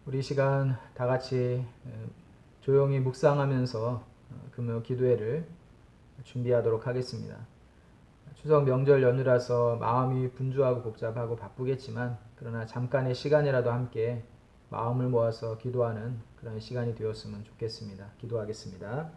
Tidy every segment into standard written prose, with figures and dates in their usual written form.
우리 시간 다 같이 조용히 묵상하면서 금요 기도회를 준비하도록 하겠습니다. 추석 명절 연휴라서 마음이 분주하고 복잡하고 바쁘겠지만 그러나 잠깐의 시간이라도 함께 마음을 모아서 기도하는 그런 시간이 되었으면 좋겠습니다. 기도하겠습니다.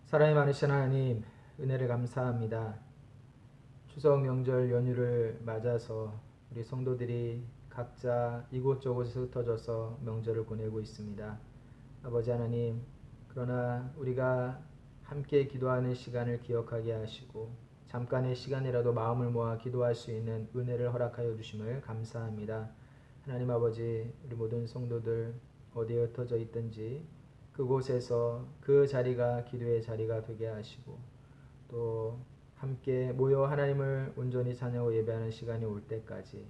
사랑이 많으신 하나님, 은혜를 감사합니다. 추석 명절 연휴를 맞아서 우리 성도들이 각자 이곳저곳에서 흩어져서 명절을 보내고 있습니다. 아버지 하나님, 그러나 우리가 함께 기도하는 시간을 기억하게 하시고 잠깐의 시간이라도 마음을 모아 기도할 수 있는 은혜를 허락하여 주심을 감사합니다. 하나님 아버지, 우리 모든 성도들 어디에 흩어져 있든지 그곳에서 그 자리가 기도의 자리가 되게 하시고 또 함께 모여 하나님을 온전히 찬양하고 예배하는 시간이 올 때까지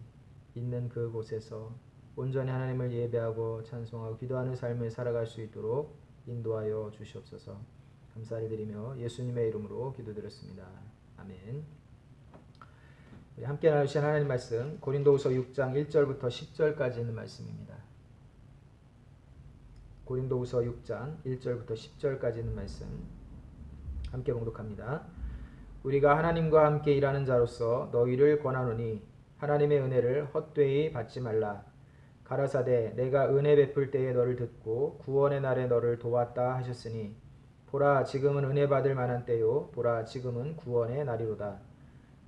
있는 그곳에서 온전히 하나님을 예배하고 찬송하고 기도하는 삶을 살아갈 수 있도록 인도하여 주시옵소서. 감사를 드리며 예수님의 이름으로 기도드렸습니다. 아멘. 우리 함께 나누신 하나님 말씀 고린도후서 6장 1절부터 10절까지 있는 말씀입니다. 고린도후서 6장 1절부터 10절까지 있는 말씀 함께 봉독합니다. 우리가 하나님과 함께 일하는 자로서 너희를 권하노니 하나님의 은혜를 헛되이 받지 말라. 가라사대 내가 은혜 베풀 때에 너를 듣고 구원의 날에 너를 도왔다 하셨으니 보라 지금은 은혜 받을 만한 때요 보라 지금은 구원의 날이로다.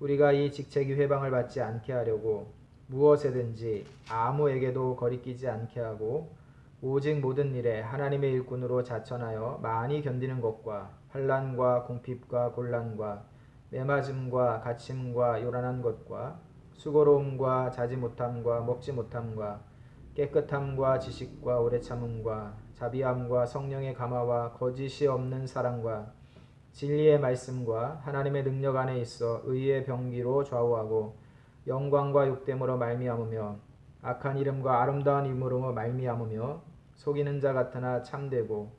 우리가 이 직책이 회방을 받지 않게 하려고 무엇에든지 아무에게도 거리끼지 않게 하고 오직 모든 일에 하나님의 일꾼으로 자천하여 많이 견디는 것과 환난과 궁핍과 곤란과 매맞음과 갇힘과 요란한 것과 수고로움과 자지 못함과 먹지 못함과 깨끗함과 지식과 오래 참음과 자비함과 성령의 감화와 거짓이 없는 사랑과 진리의 말씀과 하나님의 능력 안에 있어 의의 병기로 좌우하고 영광과 욕됨으로 말미암으며 악한 이름과 아름다운 이름으로 말미암으며 속이는 자 같으나 참되고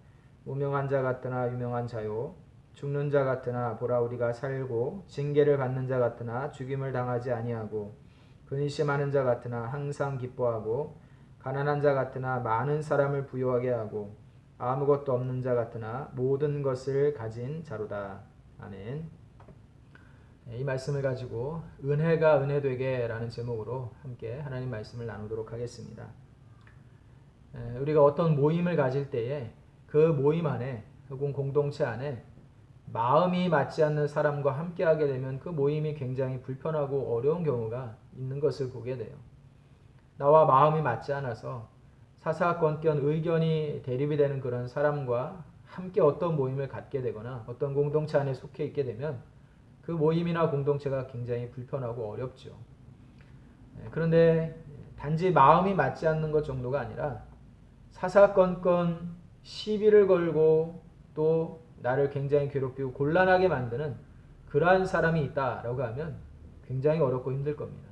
무명한 자 같으나 유명한 자요 죽는 자 같으나 보라 우리가 살고 징계를 받는 자 같으나 죽임을 당하지 아니하고 근심하는 자 같으나 항상 기뻐하고 가난한 자 같으나 많은 사람을 부유하게 하고 아무것도 없는 자 같으나 모든 것을 가진 자로다. 아멘. 이 말씀을 가지고 은혜가 은혜되게 라는 제목으로 함께 하나님 말씀을 나누도록 하겠습니다. 우리가 어떤 모임을 가질 때에 그 모임 안에 혹은 공동체 안에 마음이 맞지 않는 사람과 함께하게 되면 그 모임이 굉장히 불편하고 어려운 경우가 있는 것을 보게 돼요. 나와 마음이 맞지 않아서 사사건건 의견이 대립이 되는 그런 사람과 함께 어떤 모임을 갖게 되거나 어떤 공동체 안에 속해 있게 되면 그 모임이나 공동체가 굉장히 불편하고 어렵죠. 그런데 단지 마음이 맞지 않는 것 정도가 아니라 사사건건 시비를 걸고 또 나를 굉장히 괴롭히고 곤란하게 만드는 그러한 사람이 있다라고 하면 굉장히 어렵고 힘들 겁니다.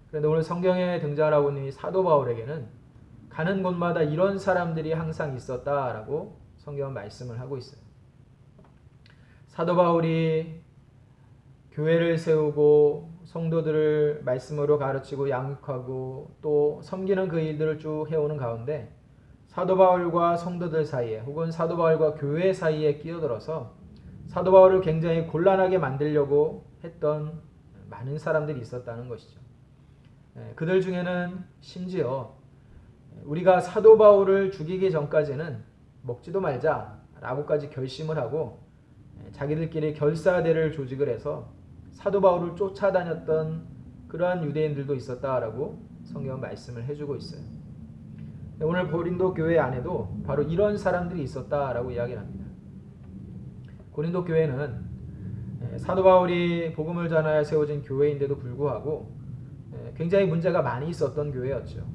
그런데 오늘 성경에 등장하고 있는 이 사도 바울에게는 가는 곳마다 이런 사람들이 항상 있었다라고 성경은 말씀을 하고 있어요. 사도 바울이 교회를 세우고 성도들을 말씀으로 가르치고 양육하고 또 섬기는 그 일들을 쭉 해오는 가운데 사도 바울과 성도들 사이에 혹은 사도 바울과 교회 사이에 끼어들어서 사도 바울을 굉장히 곤란하게 만들려고 했던 많은 사람들이 있었다는 것이죠. 그들 중에는 심지어 우리가 사도 바울을 죽이기 전까지는 먹지도 말자라고까지 결심을 하고 자기들끼리 결사대를 조직을 해서 사도 바울을 쫓아다녔던 그러한 유대인들도 있었다라고 성경은 말씀을 해주고 있어요. 오늘 고린도 교회 안에도 바로 이런 사람들이 있었다라고 이야기를 합니다. 고린도 교회는 사도 바울이 복음을 전하여 세워진 교회인데도 불구하고 굉장히 문제가 많이 있었던 교회였죠.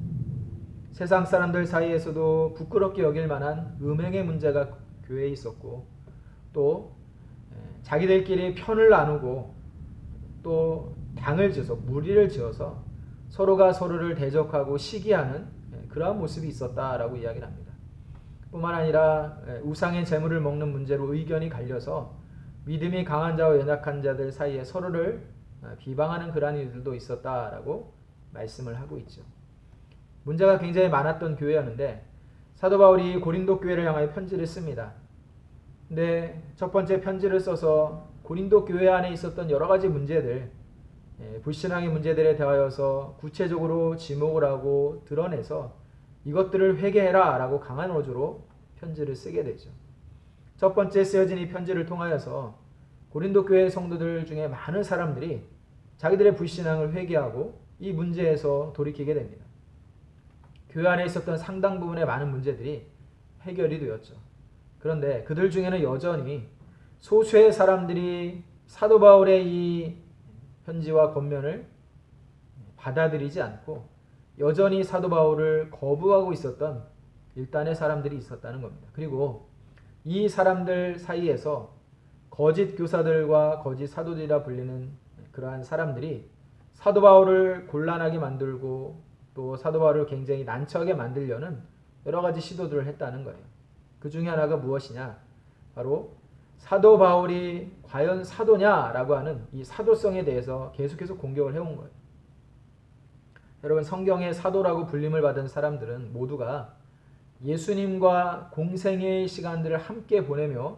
세상 사람들 사이에서도 부끄럽게 여길 만한 음행의 문제가 교회에 있었고, 또 자기들끼리 편을 나누고 또 당을 지어서 무리를 지어서 서로가 서로를 대적하고 시기하는 그러한 모습이 있었다라고 이야기를 합니다. 뿐만 아니라 우상의 재물을 먹는 문제로 의견이 갈려서 믿음이 강한 자와 연약한 자들 사이에 서로를 비방하는 그러한 일들도 있었다라고 말씀을 하고 있죠. 문제가 굉장히 많았던 교회였는데 사도 바울이 고린도 교회를 향하여 편지를 씁니다. 근데 첫 번째 편지를 써서 고린도 교회 안에 있었던 여러 가지 문제들, 불신앙의 문제들에 대하여서 구체적으로 지목을 하고 드러내서 이것들을 회개해라 라고 강한 어조로 편지를 쓰게 되죠. 첫 번째 쓰여진 이 편지를 통하여서 고린도 교회 성도들 중에 많은 사람들이 자기들의 불신앙을 회개하고 이 문제에서 돌이키게 됩니다. 교회 안에 있었던 상당 부분의 많은 문제들이 해결이 되었죠. 그런데 그들 중에는 여전히 소수의 사람들이 사도 바울의 이 편지와 권면을 받아들이지 않고 여전히 사도 바울을 거부하고 있었던 일단의 사람들이 있었다는 겁니다. 그리고 이 사람들 사이에서 거짓 교사들과 거짓 사도들이라 불리는 그러한 사람들이 사도 바울을 곤란하게 만들고 또 사도 바울을 굉장히 난처하게 만들려는 여러 가지 시도들을 했다는 거예요. 그 중에 하나가 무엇이냐? 바로 사도 바울이 과연 사도냐라고 하는 이 사도성에 대해서 계속해서 공격을 해온 거예요. 여러분, 성경의 사도라고 불림을 받은 사람들은 모두가 예수님과 공생의 시간들을 함께 보내며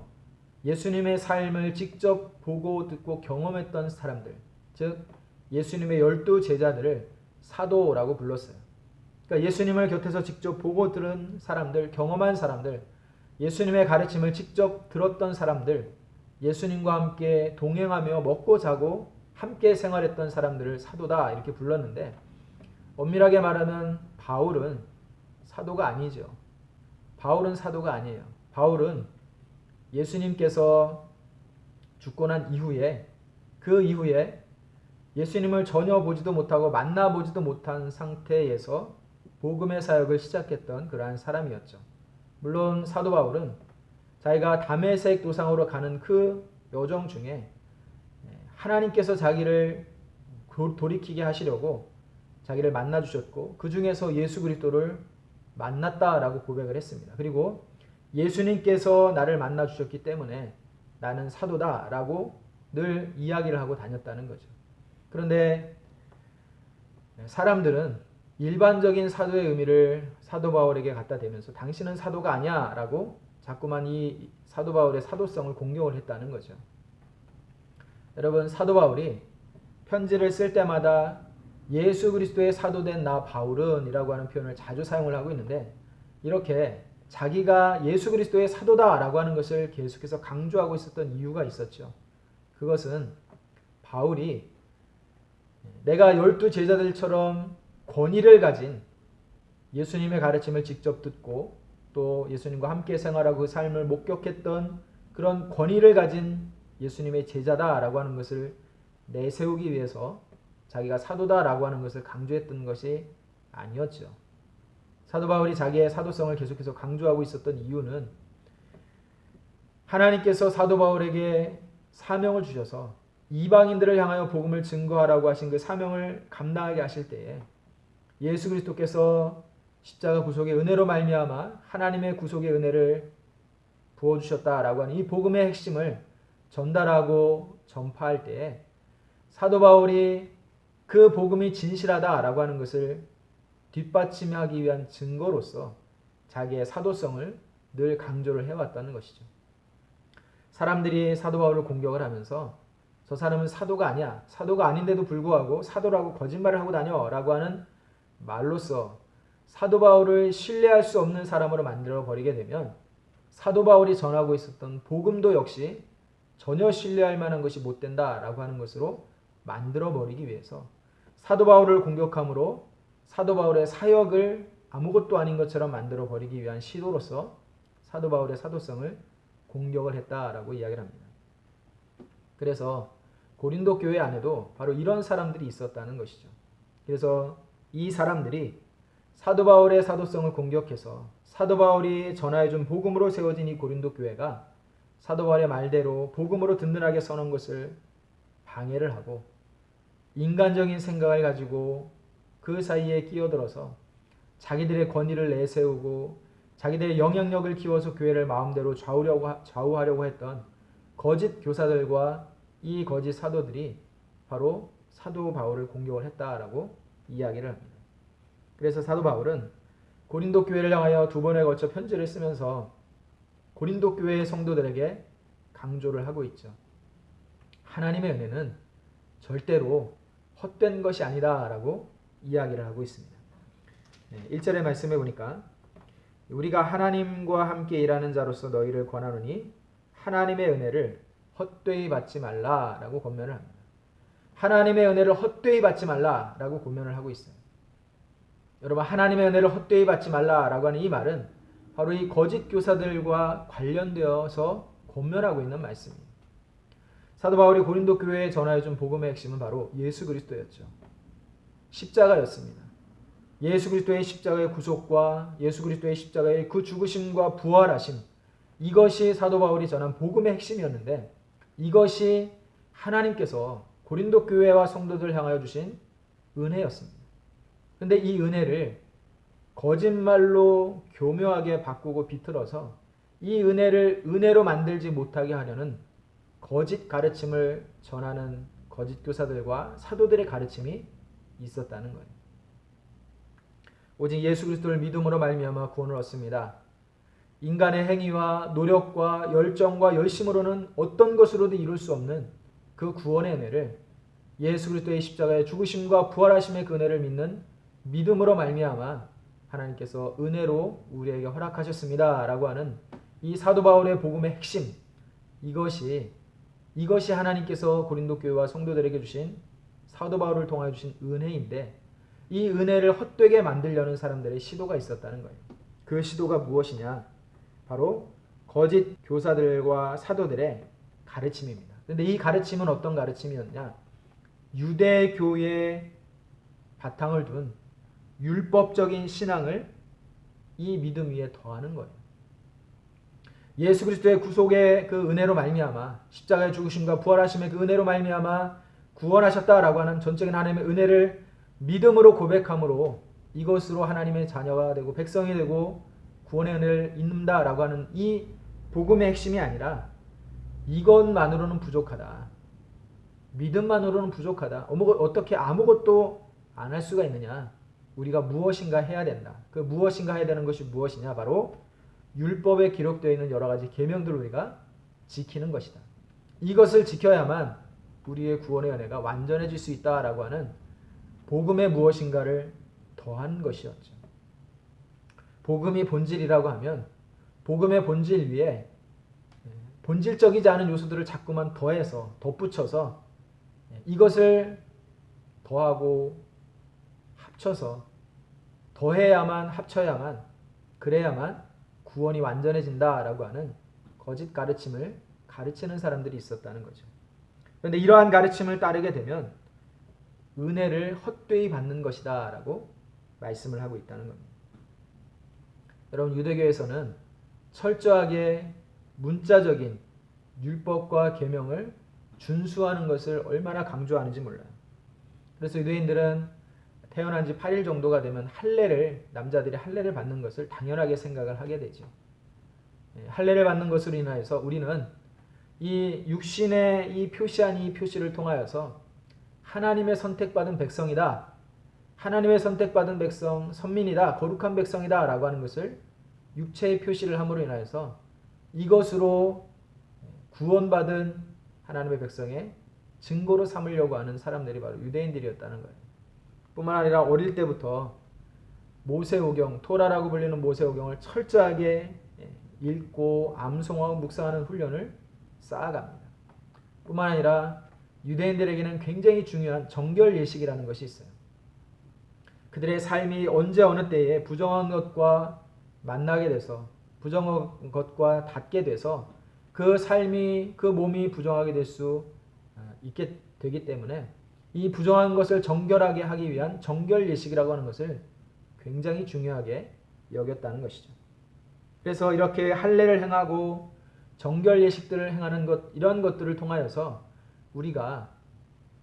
예수님의 삶을 직접 보고 듣고 경험했던 사람들, 즉 예수님의 12 제자들을 사도라고 불렀어요. 그러니까 예수님을 곁에서 직접 보고 들은 사람들, 경험한 사람들, 예수님의 가르침을 직접 들었던 사람들, 예수님과 함께 동행하며 먹고 자고 함께 생활했던 사람들을 사도다 이렇게 불렀는데, 엄밀하게 말하면 바울은 사도가 아니죠. 바울은 사도가 아니에요. 바울은 예수님께서 죽고 난 이후에, 그 이후에 예수님을 전혀 보지도 못하고 만나보지도 못한 상태에서 복음의 사역을 시작했던 그러한 사람이었죠. 물론 사도 바울은 자기가 다메섹 도상으로 가는 그 여정 중에 하나님께서 자기를 돌이키게 하시려고 자기를 만나주셨고 그 중에서 예수 그리스도를 만났다라고 고백을 했습니다. 그리고 예수님께서 나를 만나주셨기 때문에 나는 사도다라고 늘 이야기를 하고 다녔다는 거죠. 그런데 사람들은 일반적인 사도의 의미를 사도 바울에게 갖다 대면서 당신은 사도가 아니야 라고 자꾸만 이 사도 바울의 사도성을 공격을 했다는 거죠. 여러분, 사도 바울이 편지를 쓸 때마다 예수 그리스도의 사도된 나 바울은 이라고 하는 표현을 자주 사용을 하고 있는데, 이렇게 자기가 예수 그리스도의 사도다라고 하는 것을 계속해서 강조하고 있었던 이유가 있었죠. 그것은 바울이 내가 12 제자들처럼 권위를 가진 예수님의 가르침을 직접 듣고 또 예수님과 함께 생활하고 그 삶을 목격했던 그런 권위를 가진 예수님의 제자다라고 하는 것을 내세우기 위해서 자기가 사도다라고 하는 것을 강조했던 것이 아니었죠. 사도 바울이 자기의 사도성을 계속해서 강조하고 있었던 이유는 하나님께서 사도 바울에게 사명을 주셔서 이방인들을 향하여 복음을 증거하라고 하신 그 사명을 감당하게 하실 때에 예수 그리스도께서 십자가 구속의 은혜로 말미암아 하나님의 구속의 은혜를 부어주셨다라고 하는 이 복음의 핵심을 전달하고 전파할 때에 사도 바울이 그 복음이 진실하다라고 하는 것을 뒷받침하기 위한 증거로서 자기의 사도성을 늘 강조를 해왔다는 것이죠. 사람들이 사도 바울을 공격을 하면서 저 사람은 사도가 아니야. 사도가 아닌데도 불구하고 사도라고 거짓말을 하고 다녀라고 하는 말로써 사도 바울을 신뢰할 수 없는 사람으로 만들어 버리게 되면 사도 바울이 전하고 있었던 복음도 역시 전혀 신뢰할 만한 것이 못 된다라고 하는 것으로 만들어 버리기 위해서 사도 바울을 공격함으로 사도 바울의 사역을 아무것도 아닌 것처럼 만들어 버리기 위한 시도로서 사도 바울의 사도성을 공격을 했다라고 이야기를 합니다. 그래서 고린도 교회 안에도 바로 이런 사람들이 있었다는 것이죠. 그래서 이 사람들이 사도 바울의 사도성을 공격해서 사도 바울이 전하여준 복음으로 세워진 이 고린도 교회가 사도 바울의 말대로 복음으로 든든하게 서는 것을 방해를 하고 인간적인 생각을 가지고 그 사이에 끼어들어서 자기들의 권위를 내세우고 자기들의 영향력을 키워서 교회를 마음대로 좌우하려고 했던 거짓 교사들과 이 거짓 사도들이 바로 사도 바울을 공격을 했다라고 이야기를 합니다. 그래서 사도 바울은 고린도 교회를 향하여 두 번에 걸쳐 편지를 쓰면서 고린도 교회의 성도들에게 강조를 하고 있죠. 하나님의 은혜는 절대로 헛된 것이 아니다라고 이야기를 하고 있습니다. 1절의 말씀에 보니까 우리가 하나님과 함께 일하는 자로서 너희를 권하노니 하나님의 은혜를 헛되이 받지 말라라고 권면을 합니다. 하나님의 은혜를 헛되이 받지 말라라고 권면을 하고 있어요. 여러분, 하나님의 은혜를 헛되이 받지 말라라고 하는 이 말은 바로 이 거짓 교사들과 관련되어서 권면하고 있는 말씀입니다. 사도 바울이 고린도 교회에 전하여준 복음의 핵심은 바로 예수 그리스도였죠. 십자가였습니다. 예수 그리스도의 십자가의 구속과 예수 그리스도의 십자가의 그 죽으심과 부활하심, 이것이 사도 바울이 전한 복음의 핵심이었는데 이것이 하나님께서 고린도 교회와 성도들 향하여 주신 은혜였습니다. 그런데 이 은혜를 거짓말로 교묘하게 바꾸고 비틀어서 이 은혜를 은혜로 만들지 못하게 하려는 거짓 가르침을 전하는 거짓 교사들과 사도들의 가르침이 있었다는 거예요. 오직 예수 그리스도를 믿음으로 말미암아 구원을 얻습니다. 인간의 행위와 노력과 열정과 열심으로는 어떤 것으로도 이룰 수 없는 그 구원의 은혜를 예수 그리스도의 십자가의 죽으심과 부활하심의 그 은혜를 믿는 믿음으로 말미암아 하나님께서 은혜로 우리에게 허락하셨습니다 라고 하는 이 사도 바울의 복음의 핵심, 이것이 하나님께서 고린도 교회와 성도들에게 주신 사도 바울을 통하여 주신 은혜인데 이 은혜를 헛되게 만들려는 사람들의 시도가 있었다는 거예요. 그 시도가 무엇이냐? 바로 거짓 교사들과 사도들의 가르침입니다. 그런데 이 가르침은 어떤 가르침이었냐? 유대교의 바탕을 둔 율법적인 신앙을 이 믿음 위에 더하는 거예요. 예수 그리스도의 구속의 그 은혜로 말미암아 십자가의 죽으심과 부활하심의 그 은혜로 말미암아 구원하셨다라고 하는 전적인 하나님의 은혜를 믿음으로 고백함으로 이것으로 하나님의 자녀가 되고 백성이 되고 구원의 은혜를 입는다라고 하는 이 복음의 핵심이 아니라 이것만으로는 부족하다. 믿음만으로는 부족하다. 어떻게 아무것도 안 할 수가 있느냐. 우리가 무엇인가 해야 된다. 그 무엇인가 해야 되는 것이 무엇이냐. 바로 율법에 기록되어 있는 여러 가지 계명들을 우리가 지키는 것이다. 이것을 지켜야만 우리의 구원의 은혜가 완전해질 수 있다라고 하는 복음의 무엇인가를 더한 것이었죠. 복음이 본질이라고 하면 복음의 본질 위에 본질적이지 않은 요소들을 자꾸만 더해서 덧붙여서 이것을 더하고 합쳐서 더해야만 합쳐야만 그래야만 구원이 완전해진다라고 하는 거짓 가르침을 가르치는 사람들이 있었다는 거죠. 그런데 이러한 가르침을 따르게 되면 은혜를 헛되이 받는 것이다 라고 말씀을 하고 있다는 겁니다. 여러분, 유대교에서는 철저하게 문자적인 율법과 계명을 준수하는 것을 얼마나 강조하는지 몰라요. 그래서 유대인들은 태어난 지 8일 정도가 되면 남자들이 할례를 받는 것을 당연하게 생각을 하게 되죠. 할례를 받는 것으로 인하여서 우리는 이 육신의 이 표시한 이 표시를 통하여서 하나님의 선택받은 백성이다. 하나님의 선택받은 백성, 선민이다. 거룩한 백성이다. 라고 하는 것을 육체의 표시를 함으로 인하여서 이것으로 구원받은 하나님의 백성의 증거로 삼으려고 하는 사람들이 바로 유대인들이었다는 거예요. 뿐만 아니라 어릴 때부터 모세오경, 토라라고 불리는 모세오경을 철저하게 읽고 암송하고 묵상하는 훈련을 쌓아갑니다. 뿐만 아니라 유대인들에게는 굉장히 중요한 정결 예식이라는 것이 있어요. 그들의 삶이 언제 어느 때에 부정한 것과 만나게 돼서 부정한 것과 닿게 돼서 그 삶이 그 몸이 부정하게 될 수 있게 되기 때문에 이 부정한 것을 정결하게 하기 위한 정결 예식이라고 하는 것을 굉장히 중요하게 여겼다는 것이죠. 그래서 이렇게 할례를 행하고 정결 예식들을 행하는 것, 이런 것들을 통하여서 우리가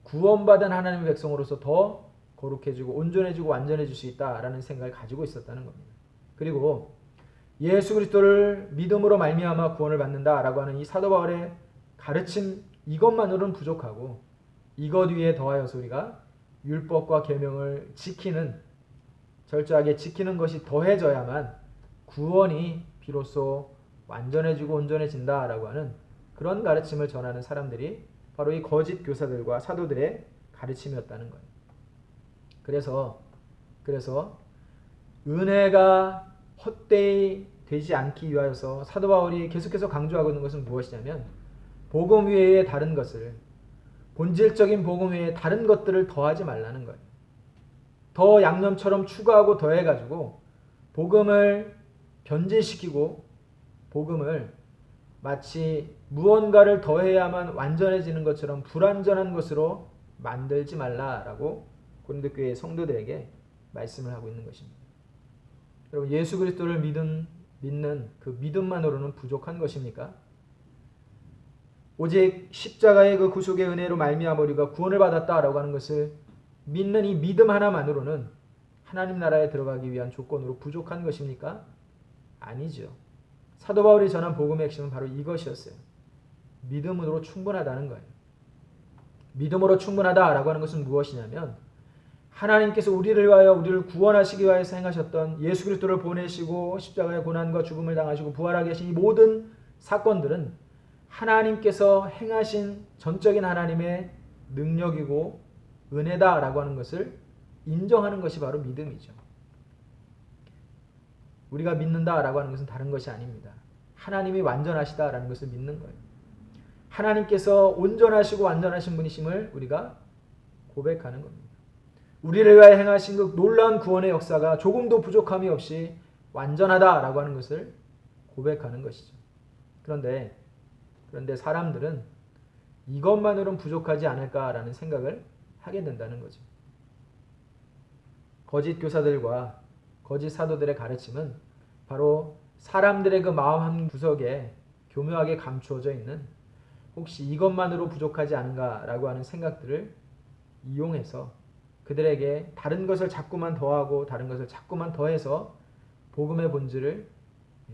구원받은 하나님의 백성으로서 더 거룩해지고 온전해지고 완전해질 수 있다라는 생각을 가지고 있었다는 겁니다. 그리고 예수 그리스도를 믿음으로 말미암아 구원을 받는다라고 하는 이 사도 바울의 가르침, 이것만으로는 부족하고 이것 위에 더하여서 우리가 율법과 계명을 지키는, 철저하게 지키는 것이 더해져야만 구원이 비로소 완전해지고 온전해진다라고 하는 그런 가르침을 전하는 사람들이 바로 이 거짓 교사들과 사도들의 가르침이었다는 거예요. 그래서 은혜가 헛되이 되지 않기 위하여서 사도 바울이 계속해서 강조하고 있는 것은 무엇이냐면 복음 외에 다른 것을, 본질적인 복음 외에 다른 것들을 더하지 말라는 거예요. 더 양념처럼 추가하고 더해가지고 복음을 변질시키고 복음을 마치 무언가를 더해야만 완전해지는 것처럼 불완전한 것으로 만들지 말라라고 고린도 교회 성도들에게 말씀을 하고 있는 것입니다. 여러분, 예수 그리스도를 믿는 그 믿음만으로는 부족한 것입니까? 오직 십자가의 그 구속의 은혜로 말미암아 우리가 구원을 받았다라고 하는 것을 믿는 이 믿음 하나만으로는 하나님 나라에 들어가기 위한 조건으로 부족한 것입니까? 아니죠. 사도 바울이 전한 복음의 핵심은 바로 이것이었어요. 믿음으로 충분하다는 거예요. 믿음으로 충분하다라고 하는 것은 무엇이냐면 하나님께서 우리를 위하여 우리를 구원하시기 위하여서 행하셨던 예수 그리스도를 보내시고 십자가의 고난과 죽음을 당하시고 부활하게 하신 이 모든 사건들은 하나님께서 행하신 전적인 하나님의 능력이고 은혜다라고 하는 것을 인정하는 것이 바로 믿음이죠. 우리가 믿는다라고 하는 것은 다른 것이 아닙니다. 하나님이 완전하시다라는 것을 믿는 거예요. 하나님께서 온전하시고 완전하신 분이심을 우리가 고백하는 겁니다. 우리를 위하여 행하신 그 놀라운 구원의 역사가 조금도 부족함이 없이 완전하다라고 하는 것을 고백하는 것이죠. 그런데 사람들은 이것만으로는 부족하지 않을까라는 생각을 하게 된다는 거죠. 거짓 교사들과 거짓 사도들의 가르침은 바로 사람들의 그 마음 한 구석에 교묘하게 감추어져 있는 혹시 이것만으로 부족하지 않은가라고 하는 생각들을 이용해서 그들에게 다른 것을 자꾸만 더하고 다른 것을 자꾸만 더해서 복음의 본질을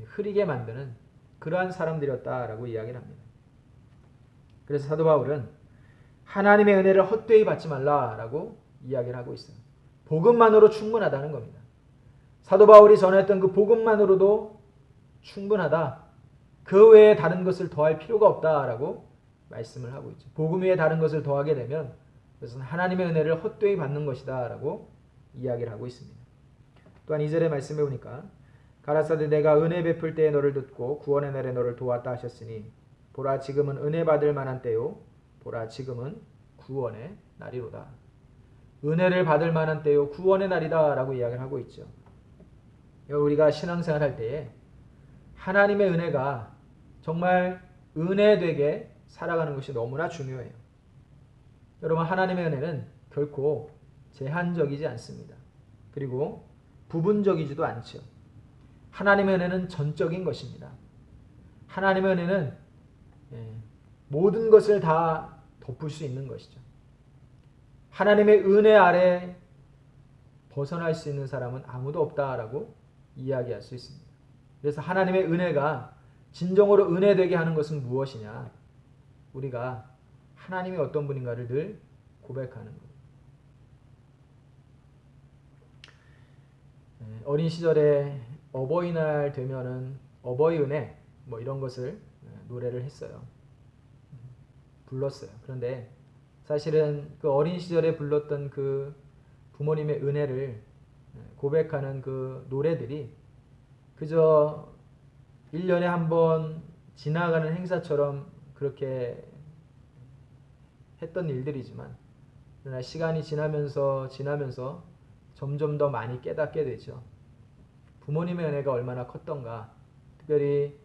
흐리게 만드는 그러한 사람들이었다라고 이야기를 합니다. 그래서 사도 바울은 하나님의 은혜를 헛되이 받지 말라라고 이야기를 하고 있어요. 복음만으로 충분하다는 겁니다. 사도 바울이 전했던 그 복음만으로도 충분하다. 그 외에 다른 것을 더할 필요가 없다라고 말씀을 하고 있죠. 복음 외에 다른 것을 더하게 되면 그것은 하나님의 은혜를 헛되이 받는 것이다 라고 이야기를 하고 있습니다. 또한 2절의 말씀에 보니까 가라사대 내가 은혜 베풀 때에 너를 듣고 구원의 날에 너를 도왔다 하셨으니 보라 지금은 은혜 받을 만한 때요 보라 지금은 구원의 날이로다. 은혜를 받을 만한 때요 구원의 날이다 라고 이야기를 하고 있죠. 우리가 신앙생활 할 때에 하나님의 은혜가 정말 은혜되게 살아가는 것이 너무나 중요해요. 여러분, 하나님의 은혜는 결코 제한적이지 않습니다. 그리고 부분적이지도 않죠. 하나님의 은혜는 전적인 것입니다. 하나님의 은혜는 모든 것을 다 덮을 수 있는 것이죠. 하나님의 은혜 아래 벗어날 수 있는 사람은 아무도 없다라고 이야기할 수 있습니다. 그래서 하나님의 은혜가 진정으로 은혜되게 하는 것은 무엇이냐? 우리가 하나님이 어떤 분인가를 늘 고백하는 것. 어린 시절에 어버이날 되면은 어버이 은혜 뭐 이런 것을 노래를 했어요. 불렀어요. 그런데 사실은 그 어린 시절에 불렀던 그 부모님의 은혜를 고백하는 그 노래들이 그저 1년에 한 번 지나가는 행사처럼 그렇게 했던 일들이지만 그러나 시간이 지나면서 점점 더 많이 깨닫게 되죠. 부모님의 은혜가 얼마나 컸던가. 특별히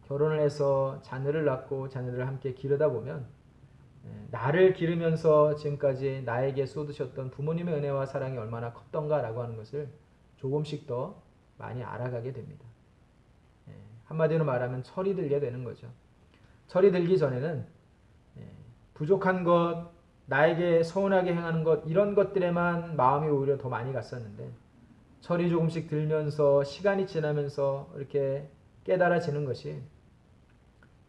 결혼을 해서 자녀를 낳고 자녀들을 함께 기르다 보면 나를 기르면서 지금까지 나에게 쏟으셨던 부모님의 은혜와 사랑이 얼마나 컸던가라고 하는 것을 조금씩 더 많이 알아가게 됩니다. 한마디로 말하면 철이 들게 되는 거죠. 철이 들기 전에는 부족한 것, 나에게 서운하게 행하는 것 이런 것들에만 마음이 오히려 더 많이 갔었는데 철이 조금씩 들면서 시간이 지나면서 이렇게 깨달아지는 것이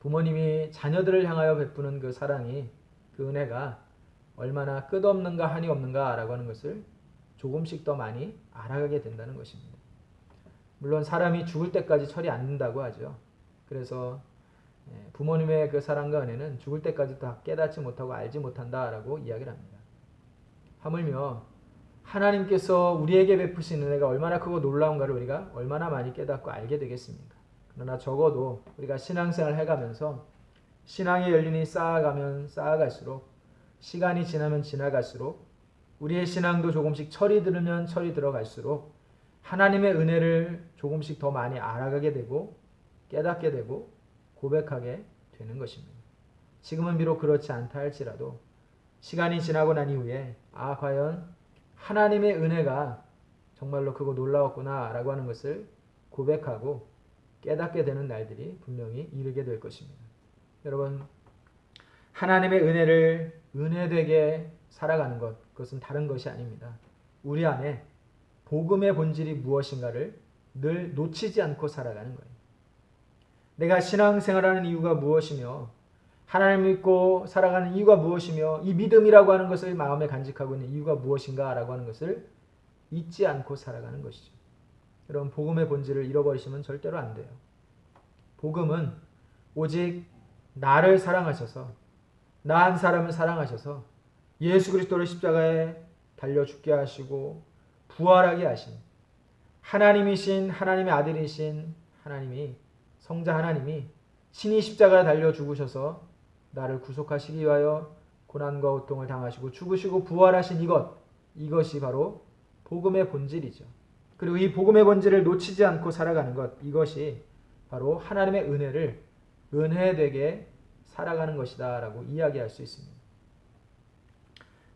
부모님이 자녀들을 향하여 베푸는 그 사랑이 그 은혜가 얼마나 끝없는가 한이 없는가라고 하는 것을 조금씩 더 많이 알아가게 된다는 것입니다. 물론 사람이 죽을 때까지 철이 안 든다고 하죠. 그래서 부모님의 그 사랑과 은혜는 죽을 때까지 다 깨닫지 못하고 알지 못한다라고 이야기를 합니다. 하물며 하나님께서 우리에게 베푸신 은혜가 얼마나 크고 놀라운가를 우리가 얼마나 많이 깨닫고 알게 되겠습니까? 그러나 적어도 우리가 신앙생활을 해가면서 신앙의 연륜이 쌓아가면 쌓아갈수록 시간이 지나면 지나갈수록 우리의 신앙도 조금씩 철이 들으면 철이 들어갈수록 하나님의 은혜를 조금씩 더 많이 알아가게 되고 깨닫게 되고 고백하게 되는 것입니다. 지금은 비록 그렇지 않다 할지라도 시간이 지나고 난 이후에 과연 하나님의 은혜가 정말로 그거 놀라웠구나 라고 하는 것을 고백하고 깨닫게 되는 날들이 분명히 이르게 될 것입니다. 여러분, 하나님의 은혜를 은혜되게 살아가는 것, 그것은 다른 것이 아닙니다. 우리 안에 복음의 본질이 무엇인가를 늘 놓치지 않고 살아가는 거예요. 내가 신앙생활하는 이유가 무엇이며 하나님을 믿고 살아가는 이유가 무엇이며 이 믿음이라고 하는 것을 마음에 간직하고 있는 이유가 무엇인가라고 하는 것을 잊지 않고 살아가는 것이죠. 여러분, 복음의 본질을 잃어버리시면 절대로 안 돼요. 복음은 오직 나를 사랑하셔서 나 한 사람을 사랑하셔서 예수 그리스도를 십자가에 달려 죽게 하시고 부활하게 하신 하나님이신 하나님의 아들이신 하나님이 성자 하나님이 신이 십자가에 달려 죽으셔서 나를 구속하시기 위하여 고난과 고통을 당하시고 죽으시고 부활하신 이것이 바로 복음의 본질이죠. 그리고 이 복음의 본질을 놓치지 않고 살아가는 것, 이것이 바로 하나님의 은혜를 은혜되게 살아가는 것이다 라고 이야기할 수 있습니다.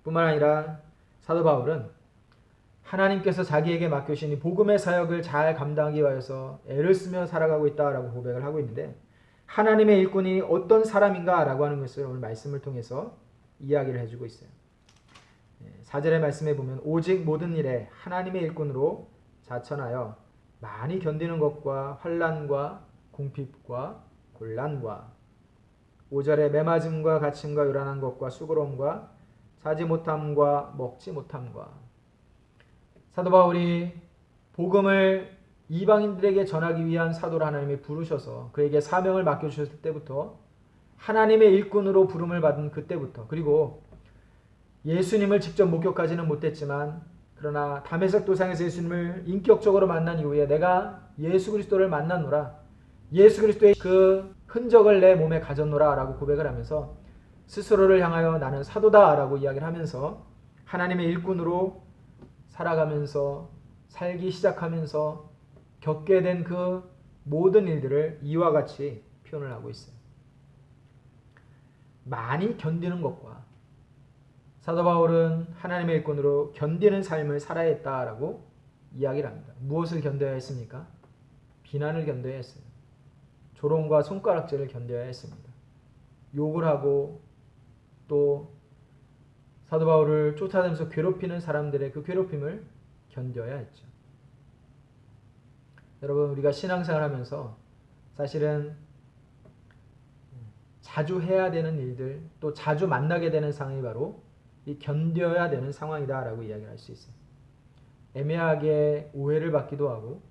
뿐만 아니라 사도 바울은 하나님께서 자기에게 맡겨주신 이 복음의 사역을 잘 감당하기 위해서 애를 쓰며 살아가고 있다라고 고백을 하고 있는데 하나님의 일꾼이 어떤 사람인가라고 하는 것을 오늘 말씀을 통해서 이야기를 해주고 있어요. 4절의 말씀에 보면 오직 모든 일에 하나님의 일꾼으로 자천하여 많이 견디는 것과 환난과 궁핍과 곤란과 5절에 매맞음과 갇힘과 요란한 것과 수고로움과 자지 못함과 먹지 못함과 사도 바울이 복음을 이방인들에게 전하기 위한 사도를 하나님이 부르셔서 그에게 사명을 맡겨주셨을 때부터 하나님의 일꾼으로 부름을 받은 그때부터 그리고 예수님을 직접 목격하지는 못했지만 그러나 다메섹 도상에서 예수님을 인격적으로 만난 이후에 내가 예수 그리스도를 만났노라 예수 그리스도의 그 흔적을 내 몸에 가졌노라 라고 고백을 하면서 스스로를 향하여 나는 사도다 라고 이야기를 하면서 하나님의 일꾼으로 살아가면서 살기 시작하면서 겪게 된 그 모든 일들을 이와 같이 표현을 하고 있어요. 많이 견디는 것과 사도 바울은 하나님의 일꾼으로 견디는 삶을 살아야 했다라고 이야기를 합니다. 무엇을 견뎌야 했습니까? 비난을 견뎌야 했어요. 조롱과 손가락질을 견뎌야 했습니다. 욕을 하고 또 사도 바울을 쫓아다니면서 괴롭히는 사람들의 그 괴롭힘을 견뎌야 했죠. 여러분, 우리가 신앙생활 하면서 사실은 자주 해야 되는 일들 또 자주 만나게 되는 상황이 바로 이 견뎌야 되는 상황이다라고 이야기를 할 수 있어요. 애매하게 오해를 받기도 하고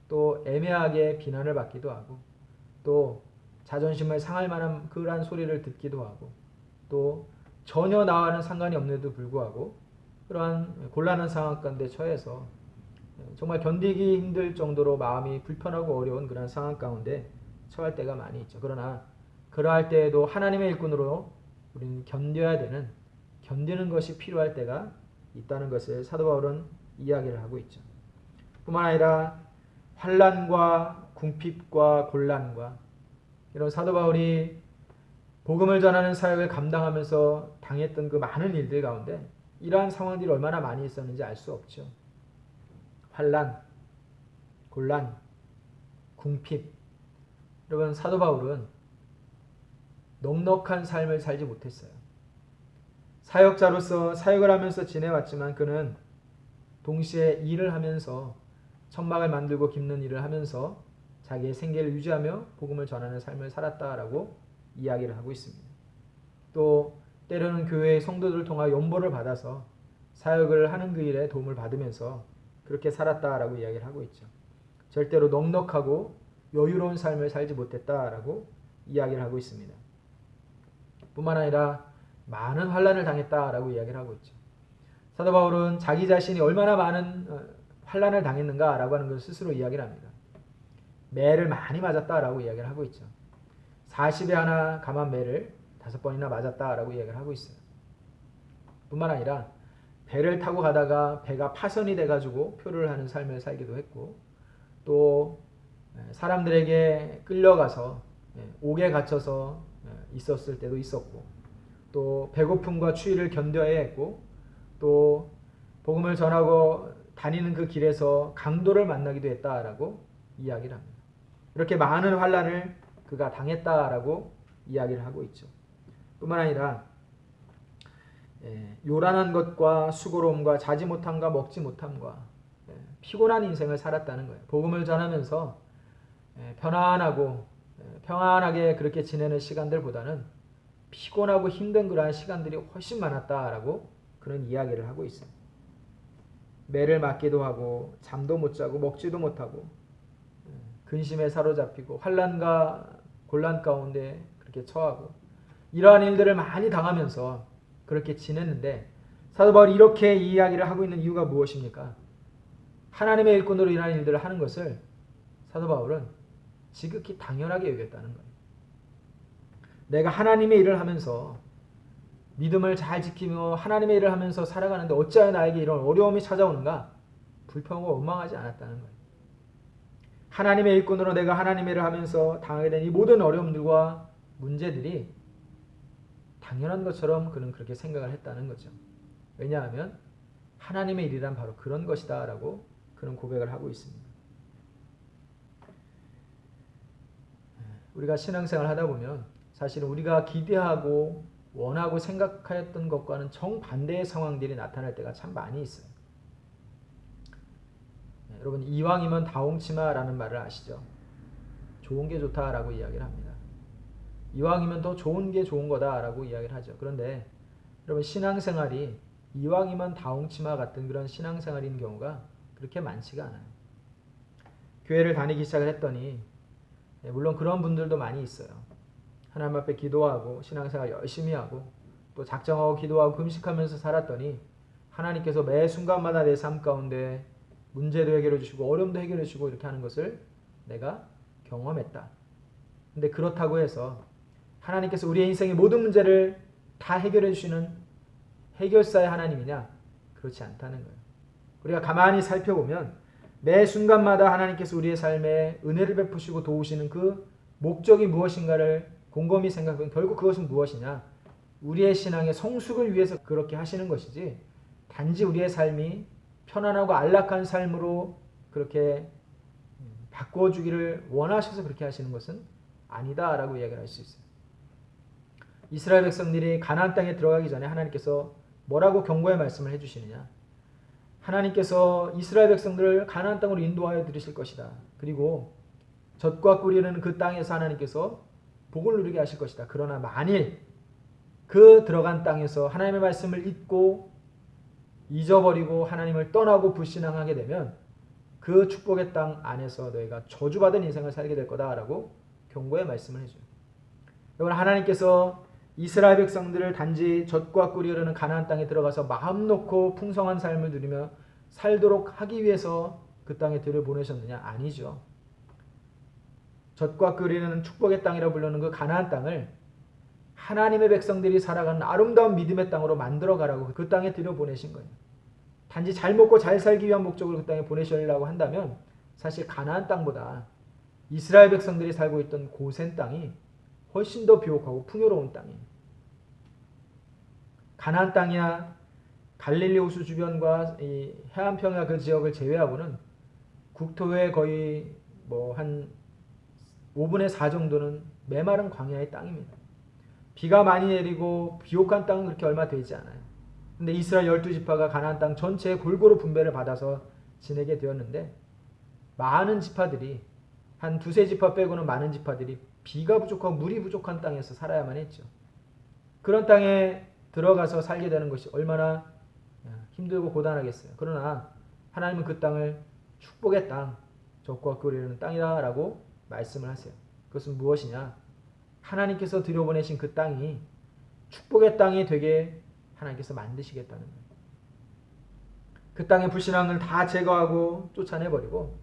또 애매하게 비난을 받기도 하고 또 자존심을 상할 만한 그러한 소리를 듣기도 하고 또 전혀 나와는 상관이 없는데도 불구하고 그러한 곤란한 상황 가운데 처해서 정말 견디기 힘들 정도로 마음이 불편하고 어려운 그런 상황 가운데 처할 때가 많이 있죠. 그러나 그러할 때에도 하나님의 일꾼으로 우리는 견디는 것이 필요할 때가 있다는 것을 사도 바울은 이야기를 하고 있죠. 뿐만 아니라 환난과 궁핍과 곤란과 이런 사도 바울이 복음을 전하는 사역을 감당하면서 당했던 그 많은 일들 가운데 이러한 상황들이 얼마나 많이 있었는지 알 수 없죠. 환난, 곤란, 궁핍. 여러분 사도 바울은 넉넉한 삶을 살지 못했어요. 사역자로서 사역을 하면서 지내왔지만 그는 동시에 일을 하면서 천막을 만들고 깁는 일을 하면서 자기의 생계를 유지하며 복음을 전하는 삶을 살았다라고 이야기를 하고 있습니다. 또 때로는 교회의 성도들을 통하 연보를 받아서 사역을 하는 그 일에 도움을 받으면서 그렇게 살았다라고 이야기를 하고 있죠. 절대로 넉넉하고 여유로운 삶을 살지 못했다라고 이야기를 하고 있습니다. 뿐만 아니라 많은 환난을 당했다라고 이야기를 하고 있죠. 사도 바울은 자기 자신이 얼마나 많은 환난을 당했는가라고 하는 것을 스스로 이야기를 합니다. 매를 많이 맞았다라고 이야기를 하고 있죠. 40에 하나 감한 매를 5번이나 맞았다라고 이야기를 하고 있어요. 뿐만 아니라 배를 타고 가다가 배가 파손이 돼가지고 표를 하는 삶을 살기도 했고 또 사람들에게 끌려가서 옥에 갇혀서 있었을 때도 있었고 또 배고픔과 추위를 견뎌야 했고 또 복음을 전하고 다니는 그 길에서 강도를 만나기도 했다라고 이야기를 합니다. 이렇게 많은 환난을 그가 당했다라고 이야기를 하고 있죠. 뿐만 아니라 요란한 것과 수고로움과 자지 못함과 먹지 못함과 피곤한 인생을 살았다는 거예요. 복음을 전하면서 편안하고 평안하게 그렇게 지내는 시간들보다는 피곤하고 힘든 그러한 시간들이 훨씬 많았다라고 그런 이야기를 하고 있어요. 매를 맞기도 하고 잠도 못 자고 먹지도 못하고 근심에 사로잡히고 환난과 곤란 가운데 그렇게 처하고 이러한 일들을 많이 당하면서 그렇게 지냈는데 사도 바울이 이렇게 이야기를 하고 있는 이유가 무엇입니까? 하나님의 일꾼으로 일하는 일들을 하는 것을 사도 바울은 지극히 당연하게 여겼다는 거예요. 내가 하나님의 일을 하면서 믿음을 잘 지키며 하나님의 일을 하면서 살아가는데 어찌하여 나에게 이런 어려움이 찾아오는가? 불평하고 원망하지 않았다는 거예요. 하나님의 일꾼으로 내가 하나님의 일을 하면서 당하게 된 이 모든 어려움들과 문제들이 당연한 것처럼 그는 그렇게 생각을 했다는 거죠. 왜냐하면 하나님의 일이란 바로 그런 것이다 라고 그는 고백을 하고 있습니다. 우리가 신앙생활을 하다 보면 사실은 우리가 기대하고 원하고 생각하였던 것과는 정반대의 상황들이 나타날 때가 참 많이 있어요. 여러분 이왕이면 다홍치마라는 말을 아시죠? 좋은 게 좋다라고 이야기를 합니다. 이왕이면 더 좋은 게 좋은 거다라고 이야기를 하죠. 그런데 여러분 신앙생활이 이왕이면 다홍치마 같은 그런 신앙생활인 경우가 그렇게 많지가 않아요. 교회를 다니기 시작을 했더니 물론 그런 분들도 많이 있어요. 하나님 앞에 기도하고 신앙생활 열심히 하고 또 작정하고 기도하고 금식하면서 살았더니 하나님께서 매 순간마다 내 삶 가운데 문제도 해결해 주시고 어려움도 해결해 주시고 이렇게 하는 것을 내가 경험했다. 근데 그렇다고 해서 하나님께서 우리의 인생의 모든 문제를 다 해결해 주시는 해결사의 하나님이냐? 그렇지 않다는 거예요. 우리가 가만히 살펴보면 매 순간마다 하나님께서 우리의 삶에 은혜를 베푸시고 도우시는 그 목적이 무엇인가를 곰곰이 생각하면 결국 그것은 무엇이냐? 우리의 신앙의 성숙을 위해서 그렇게 하시는 것이지 단지 우리의 삶이 편안하고 안락한 삶으로 그렇게 바꿔주기를 원하셔서 그렇게 하시는 것은 아니다라고 이야기를 할 수 있어요. 이스라엘 백성들이 가나안 땅에 들어가기 전에 하나님께서 뭐라고 경고의 말씀을 해주시느냐? 하나님께서 이스라엘 백성들을 가나안 땅으로 인도하여 들으실 것이다. 그리고 젖과 꿀이 흐르는 그 땅에서 하나님께서 복을 누리게 하실 것이다. 그러나 만일 그 들어간 땅에서 하나님의 말씀을 잊고 잊어버리고 하나님을 떠나고 불신앙하게 되면 그 축복의 땅 안에서 너희가 저주받은 인생을 살게 될 거다라고 경고의 말씀을 해줘요. 여러분 하나님께서 이스라엘 백성들을 단지 젖과 꿀이 흐르는 가나안 땅에 들어가서 마음 놓고 풍성한 삶을 누리며 살도록 하기 위해서 그 땅에 들여보내셨느냐? 아니죠. 젖과 꿀이 흐르는 축복의 땅이라 부르는 그 가나안 땅을 하나님의 백성들이 살아가는 아름다운 믿음의 땅으로 만들어 가라고 그 땅에 들여보내신 거예요. 단지 잘 먹고 잘 살기 위한 목적으로 그 땅에 보내시려고 한다면 사실 가나안 땅보다 이스라엘 백성들이 살고 있던 고센 땅이 훨씬 더 비옥하고 풍요로운 땅이에요. 가나안 땅이야 갈릴리 호수 주변과 이 해안 평야 그 지역을 제외하고는 국토의 거의 한 5분의 4 정도는 메마른 광야의 땅입니다. 비가 많이 내리고 비옥한 땅은 그렇게 얼마 되지 않아요. 근데 이스라엘 12지파가 가나안 땅 전체에 골고루 분배를 받아서 지내게 되었는데 많은 지파들이 한 두세 지파 빼고는 많은 지파들이 비가 부족하고 물이 부족한 땅에서 살아야만 했죠. 그런 땅에 들어가서 살게 되는 것이 얼마나 힘들고 고단하겠어요. 그러나 하나님은 그 땅을 축복의 땅, 젖과 꿀이 흐르는 땅이라고 말씀을 하세요. 그것은 무엇이냐? 하나님께서 들여보내신 그 땅이 축복의 땅이 되게 하나님께서 만드시겠다는 거예요. 그 땅의 불신앙을 다 제거하고 쫓아내버리고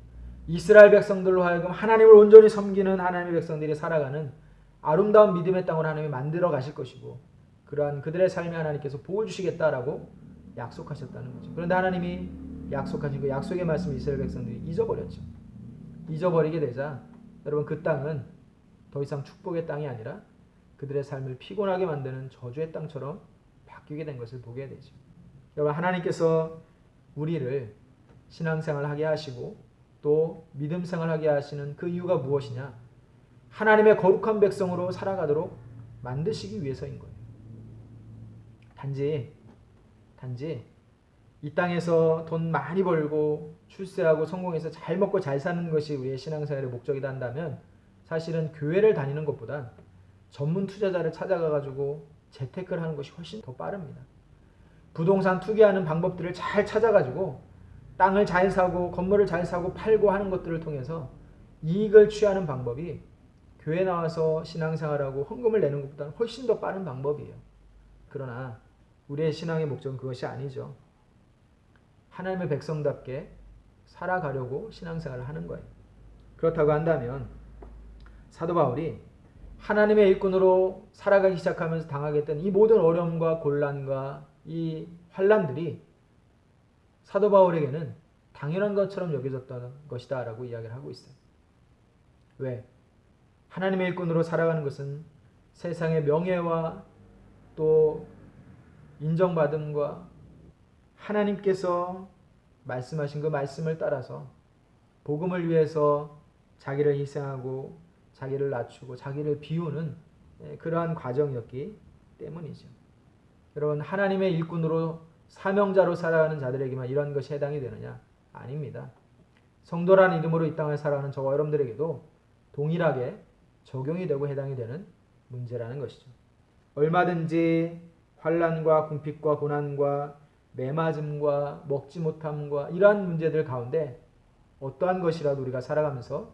이스라엘 백성들로 하여금 하나님을 온전히 섬기는 하나님의 백성들이 살아가는 아름다운 믿음의 땅을 하나님이 만들어 가실 것이고 그러한 그들의 삶에 하나님께서 복을 주시겠다라고 약속하셨다는 거죠. 그런데 하나님이 약속하신 그 약속의 말씀을 이스라엘 백성들이 잊어버렸죠. 잊어버리게 되자 여러분 그 땅은 더 이상 축복의 땅이 아니라 그들의 삶을 피곤하게 만드는 저주의 땅처럼 바뀌게 된 것을 보게 되죠. 여러분 하나님께서 우리를 신앙생활을 하게 하시고 또 믿음 생활하게 하시는 그 이유가 무엇이냐? 하나님의 거룩한 백성으로 살아가도록 만드시기 위해서인 거예요. 단지 이 땅에서 돈 많이 벌고 출세하고 성공해서 잘 먹고 잘 사는 것이 우리의 신앙생활의 목적이다 한다면 사실은 교회를 다니는 것보다 전문 투자자를 찾아가가지고 재테크를 하는 것이 훨씬 더 빠릅니다. 부동산 투기하는 방법들을 잘 찾아가지고 땅을 잘 사고 건물을 잘 사고 팔고 하는 것들을 통해서 이익을 취하는 방법이 교회 나와서 신앙생활하고 헌금을 내는 것보다는 훨씬 더 빠른 방법이에요. 그러나 우리의 신앙의 목적은 그것이 아니죠. 하나님의 백성답게 살아가려고 신앙생활을 하는 거예요. 그렇다고 한다면 사도 바울이 하나님의 일꾼으로 살아가기 시작하면서 당하게 된 이 모든 어려움과 곤란과 이 환난들이 사도 바울에게는 당연한 것처럼 여겨졌던 것이다 라고 이야기를 하고 있어요. 왜? 하나님의 일꾼으로 살아가는 것은 세상의 명예와 또 인정받음과 하나님께서 말씀하신 그 말씀을 따라서 복음을 위해서 자기를 희생하고 자기를 낮추고 자기를 비우는 그러한 과정이었기 때문이죠. 여러분 하나님의 일꾼으로 사명자로 살아가는 자들에게만 이런 것이 해당이 되느냐? 아닙니다. 성도라는 이름으로 이 땅을 살아가는 저와 여러분들에게도 동일하게 적용이 되고 해당이 되는 문제라는 것이죠. 얼마든지 환난과 궁핍과 고난과 매맞음과 먹지 못함과 이러한 문제들 가운데 어떠한 것이라도 우리가 살아가면서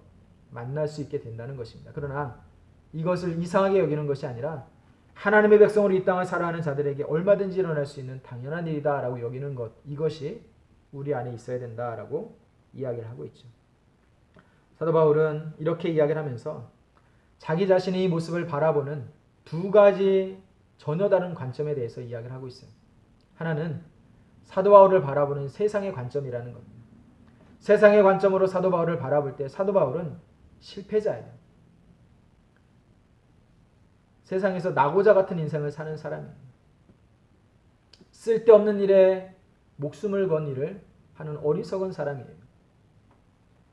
만날 수 있게 된다는 것입니다. 그러나 이것을 이상하게 여기는 것이 아니라 하나님의 백성으로 이 땅을 살아가는 자들에게 얼마든지 일어날 수 있는 당연한 일이다라고 여기는 것, 이것이 우리 안에 있어야 된다라고 이야기를 하고 있죠. 사도 바울은 이렇게 이야기를 하면서 자기 자신의 이 모습을 바라보는 두 가지 전혀 다른 관점에 대해서 이야기를 하고 있어요. 하나는 사도 바울을 바라보는 세상의 관점이라는 겁니다. 세상의 관점으로 사도 바울을 바라볼 때 사도 바울은 실패자예요. 세상에서 나고자 같은 인생을 사는 사람이에요. 쓸데없는 일에 목숨을 건 일을 하는 어리석은 사람이에요.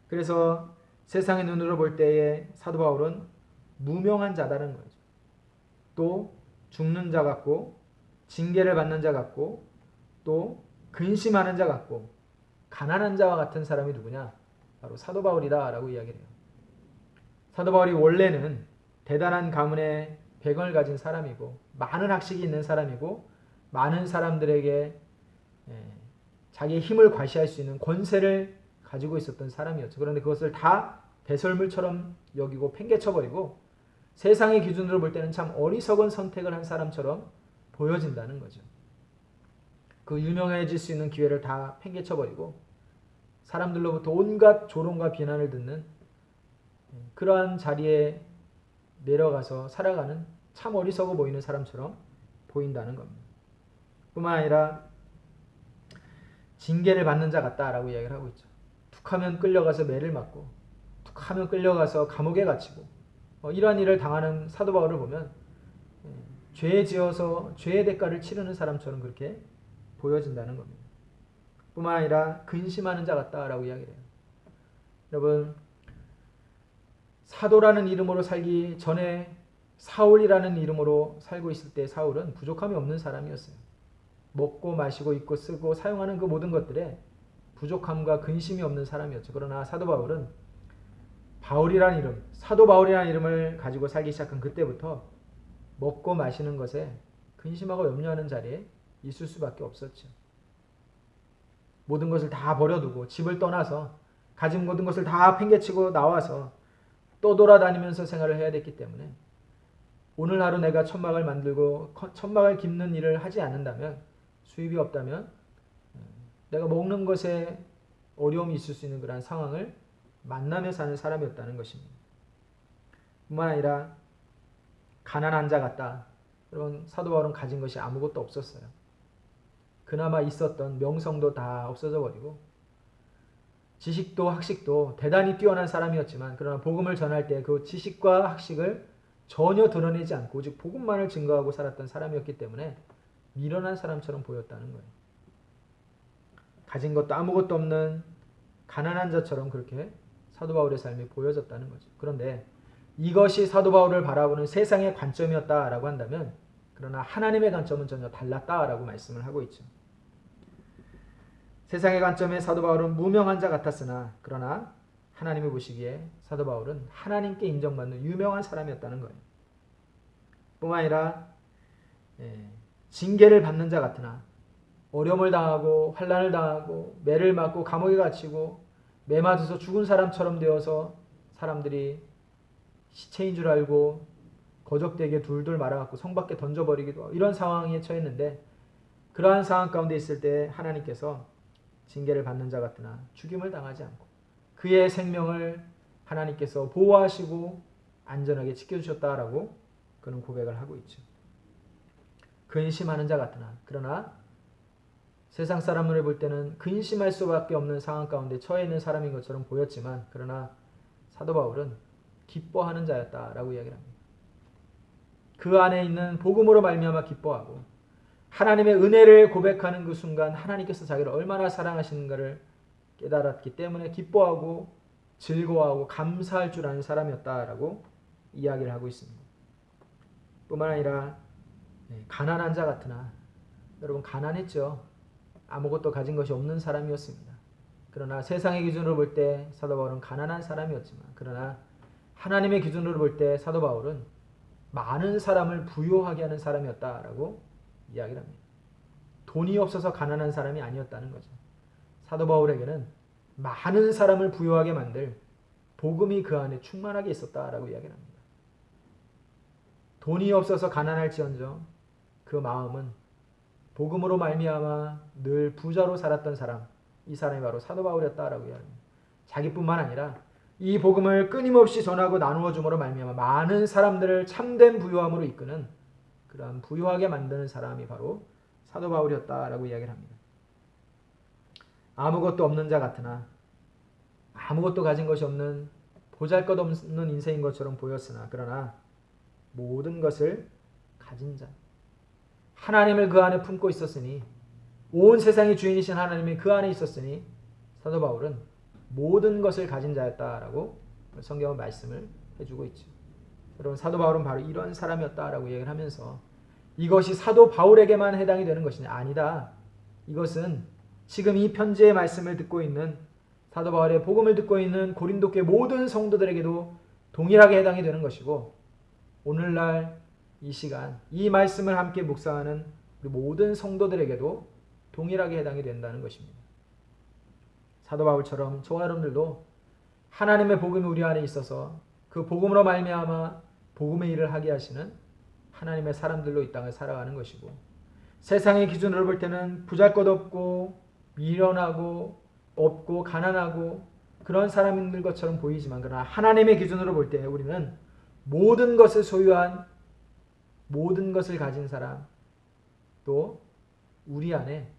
그래서 세상의 눈으로 볼 때에 사도 바울은 무명한 자다는 거죠. 또 죽는 자 같고 징계를 받는 자 같고 또 근심하는 자 같고 가난한 자와 같은 사람이 누구냐? 바로 사도 바울이다 라고 이야기를 해요. 사도 바울이 원래는 대단한 가문의 배경을 가진 사람이고 많은 학식이 있는 사람이고 많은 사람들에게 자기의 힘을 과시할 수 있는 권세를 가지고 있었던 사람이었죠. 그런데 그것을 다 배설물처럼 여기고 팽개쳐버리고 세상의 기준으로 볼 때는 참 어리석은 선택을 한 사람처럼 보여진다는 거죠. 그 유명해질 수 있는 기회를 다 팽개쳐버리고 사람들로부터 온갖 조롱과 비난을 듣는 그러한 자리에 내려가서 살아가는 참 어리석어 보이는 사람처럼 보인다는 겁니다. 뿐만 아니라 징계를 받는 자 같다라고 이야기를 하고 있죠. 툭하면 끌려가서 매를 맞고 툭하면 끌려가서 감옥에 갇히고 이러한 일을 당하는 사도 바울을 보면 죄 지어서 죄의 대가를 치르는 사람처럼 그렇게 보여진다는 겁니다. 뿐만 아니라 근심하는 자 같다라고 이야기를 해요. 여러분, 사도라는 이름으로 살기 전에 사울이라는 이름으로 살고 있을 때 사울은 부족함이 없는 사람이었어요. 먹고 마시고 입고 쓰고 사용하는 그 모든 것들에 부족함과 근심이 없는 사람이었죠. 그러나 사도 바울은 바울이라는 이름, 사도 바울이라는 이름을 가지고 살기 시작한 그때부터 먹고 마시는 것에 근심하고 염려하는 자리에 있을 수밖에 없었죠. 모든 것을 다 버려두고 집을 떠나서 가진 모든 것을 다 팽개치고 나와서 또 돌아다니면서 생활을 해야 됐기 때문에 오늘 하루 내가 천막을 만들고 천막을 깁는 일을 하지 않는다면, 수입이 없다면 내가 먹는 것에 어려움이 있을 수 있는 그런 상황을 만나며 사는 사람이었다는 것입니다. 뿐만 아니라 가난한 자 같다. 여러분, 사도 바울은 가진 것이 아무것도 없었어요. 그나마 있었던 명성도 다 없어져 버리고 지식도 학식도 대단히 뛰어난 사람이었지만 그러나 복음을 전할 때 그 지식과 학식을 전혀 드러내지 않고 오직 복음만을 증거하고 살았던 사람이었기 때문에 미련한 사람처럼 보였다는 거예요. 가진 것도 아무것도 없는 가난한 자처럼 그렇게 사도 바울의 삶이 보여졌다는 거죠. 그런데 이것이 사도 바울을 바라보는 세상의 관점이었다라고 한다면, 그러나 하나님의 관점은 전혀 달랐다라고 말씀을 하고 있죠. 세상의 관점에 사도 바울은 무명한 자 같았으나 그러나 하나님이 보시기에 사도 바울은 하나님께 인정받는 유명한 사람이었다는 거예요. 뿐만 아니라 징계를 받는 자 같으나 어려움을 당하고 환난을 당하고 매를 맞고 감옥에 갇히고 매 맞아서 죽은 사람처럼 되어서 사람들이 시체인 줄 알고 거적대게 둘둘 말아갖고 성 밖에 던져버리기도 하고 이런 상황에 처했는데, 그러한 상황 가운데 있을 때 하나님께서 징계를 받는 자 같으나 죽임을 당하지 않고 그의 생명을 하나님께서 보호하시고 안전하게 지켜주셨다라고 그는 고백을 하고 있죠. 근심하는 자 같으나, 그러나 세상 사람으로 볼 때는 근심할 수밖에 없는 상황 가운데 처해 있는 사람인 것처럼 보였지만 그러나 사도 바울은 기뻐하는 자였다라고 이야기를 합니다. 그 안에 있는 복음으로 말미암아 기뻐하고 하나님의 은혜를 고백하는 그 순간 하나님께서 자기를 얼마나 사랑하시는가를 깨달았기 때문에 기뻐하고 즐거워하고 감사할 줄 아는 사람이었다라고 이야기를 하고 있습니다. 뿐만 아니라 가난한 자 같으나, 여러분 가난했죠. 아무것도 가진 것이 없는 사람이었습니다. 그러나 세상의 기준으로 볼 때 사도 바울은 가난한 사람이었지만 그러나 하나님의 기준으로 볼 때 사도 바울은 많은 사람을 부유하게 하는 사람이었다라고 이야기를 합니다. 돈이 없어서 가난한 사람이 아니었다는 거죠. 사도 바울에게는 많은 사람을 부유하게 만들 복음이 그 안에 충만하게 있었다라고 이야기를 합니다. 돈이 없어서 가난할지언정 그 마음은 복음으로 말미암아 늘 부자로 살았던 사람, 이 사람이 바로 사도 바울이었다라고 이야기합니다. 자기뿐만 아니라 이 복음을 끊임없이 전하고 나누어 줌으로 말미암아 많은 사람들을 참된 부유함으로 이끄는 그러한 부유하게 만드는 사람이 바로 사도 바울이었다라고 이야기를 합니다. 아무것도 없는 자 같으나, 아무것도 가진 것이 없는 보잘것없는 인생인 것처럼 보였으나 그러나 모든 것을 가진 자, 하나님을 그 안에 품고 있었으니, 온 세상의 주인이신 하나님이 그 안에 있었으니 사도 바울은 모든 것을 가진 자였다라고 성경은 말씀을 해주고 있죠. 여러분, 사도 바울은 바로 이런 사람이었다라고 얘기를 하면서 이것이 사도 바울에게만 해당이 되는 것이냐? 아니다. 이것은 지금 이 편지의 말씀을 듣고 있는, 사도 바울의 복음을 듣고 있는 고린도교회 모든 성도들에게도 동일하게 해당이 되는 것이고, 오늘날 이 시간 이 말씀을 함께 묵상하는 우리 모든 성도들에게도 동일하게 해당이 된다는 것입니다. 사도 바울처럼 저와 여러분들도 하나님의 복음이 우리 안에 있어서 그 복음으로 말미암아 복음의 일을 하게 하시는 하나님의 사람들로 이 땅을 살아가는 것이고, 세상의 기준으로 볼 때는 보잘것없고 미련하고 없고 가난하고 그런 사람들 것처럼 보이지만, 그러나 하나님의 기준으로 볼 때 우리는 모든 것을 소유한, 모든 것을 가진 사람, 또 우리 안에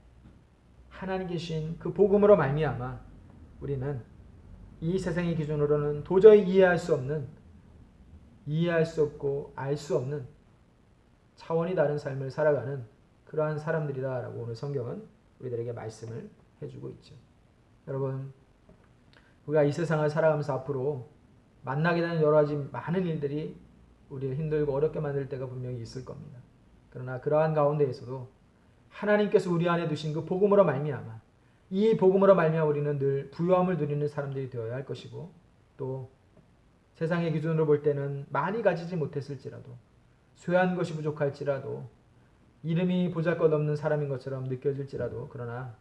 하나님께 주신 그 복음으로 말미암아 우리는 이 세상의 기준으로는 도저히 이해할 수 없고 알 수 없는 차원이 다른 삶을 살아가는 그러한 사람들이다라고 오늘 성경은 우리들에게 말씀을 해주고 있죠. 여러분, 우리가 이 세상을 살아가면서 앞으로 만나게 되는 여러 가지 많은 일들이 우리를 힘들고 어렵게 만들 때가 분명히 있을 겁니다. 그러나 그러한 가운데에서도 하나님께서 우리 안에 두신 그 복음으로 말미암아, 이 복음으로 말미암아 우리는 늘 부요함을 누리는 사람들이 되어야 할 것이고, 또 세상의 기준으로 볼 때는 많이 가지지 못했을지라도, 소유한 것이 부족할지라도, 이름이 보잘것없는 사람인 것처럼 느껴질지라도, 그러나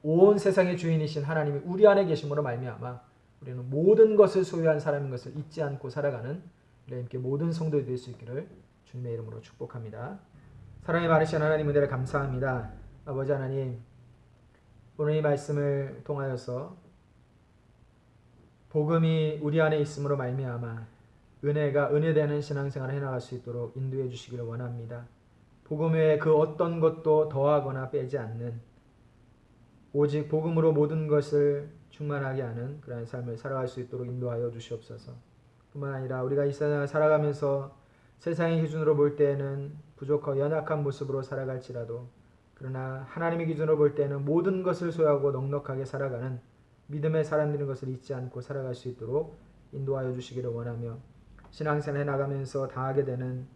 온 세상의 주인이신 하나님이 우리 안에 계심으로 말미암아 우리는 모든 것을 소유한 사람인 것을 잊지 않고 살아가는 우리에게 모든 성도들이 될 수 있기를 주님의 이름으로 축복합니다. 사랑이 많으신 하나님 은혜를 감사합니다. 아버지 하나님, 오늘 이 말씀을 통하여서 복음이 우리 안에 있음으로 말미암아 은혜가 은혜되는 신앙생활을 해나갈 수 있도록 인도해 주시기를 원합니다. 복음 외에 그 어떤 것도 더하거나 빼지 않는, 오직 복음으로 모든 것을 충만하게 하는 그런 삶을 살아갈 수 있도록 인도하여 주시옵소서. 뿐만 아니라 우리가 이 세상을 살아가면서 세상의 기준으로 볼 때에는 부족하고 연약한 모습으로 살아갈지라도, 그러나 하나님의 기준으로 볼 때는 모든 것을 소유하고 넉넉하게 살아가는 믿음의 사람들인 것을 잊지 않고 살아갈 수 있도록 인도하여 주시기를 원하며, 신앙생활 해나가면서 당하게 되는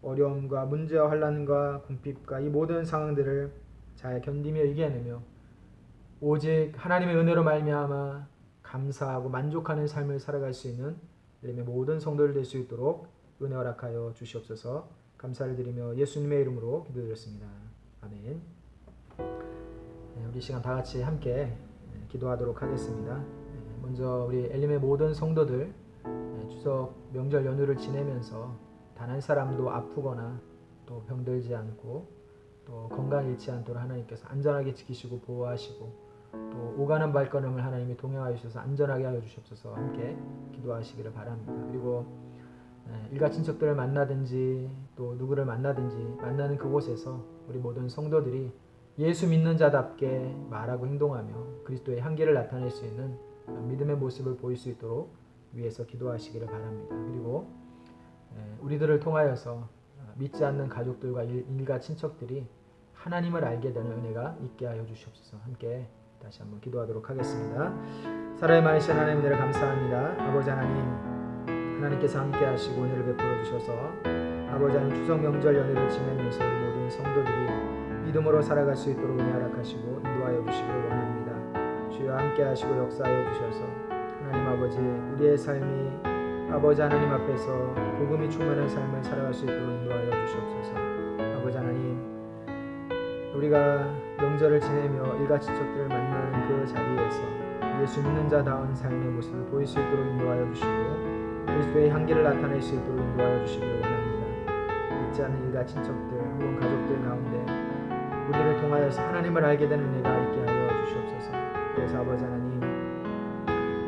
어려움과 문제와 환난과 궁핍과 이 모든 상황들을 잘 견디며 이겨내며 오직 하나님의 은혜로 말미암아 감사하고 만족하는 삶을 살아갈 수 있는 우리의 모든 성도들 될 수 있도록 은혜 허락하여 주시옵소서. 감사를 드리며 예수님의 이름으로 기도드렸습니다. 아멘. 우리 시간 다 같이 함께 기도하도록 하겠습니다. 먼저 우리 엘림의 모든 성도들 추석 명절 연휴를 지내면서 단 한 사람도 아프거나 또 병들지 않고 또 건강 잃지 않도록 하나님께서 안전하게 지키시고 보호하시고 또 오가는 발걸음을 하나님이 동행하여 주셔서 안전하게 하여 주시옵소서. 함께 기도하시기를 바랍니다. 그리고 일가 친척들을 만나든지 또 누구를 만나든지 만나는 그곳에서 우리 모든 성도들이 예수 믿는 자답게 말하고 행동하며 그리스도의 향기를 나타낼 수 있는 믿음의 모습을 보일 수 있도록 위해서 기도하시기를 바랍니다. 그리고 우리들을 통하여서 믿지 않는 가족들과 일가 친척들이 하나님을 알게 되는 은혜가 있게 하여 주시옵소서. 함께 다시 한번 기도하도록 하겠습니다. 사랑의 많으신 하나님 은혜를 감사합니다. 아버지 하나님, 하나님께서 함께 하시고 은혜를 베풀어 주셔서 아버지 하나님 추석 명절 연휴를 지내면서 우리 모든 성도들이 믿음으로 살아갈 수 있도록 은혜 허락하시고 인도하여 주시기를 원합니다. 주여 함께 하시고 역사하여 주셔서 하나님 아버지, 우리의 삶이 아버지 하나님 앞에서 복음이 충만한 삶을 살아갈 수 있도록 인도하여 주시옵소서. 아버지 하나님, 우리가 명절을 지내며 일가 친척들을 만나는 그 자리에서 예수 믿는 자다운 삶의 모습을 보일 수 있도록 인도하여 주시고 그리스도의 향기를 나타낼 수 있도록 인도하여 주시기를 원합니다. 믿지 않는 일가 친척들 혹은 가족들 가운데 우리를 통하여서 하나님을 알게 되는 은혜가 있게 하여 주시옵소서. 그래서 아버지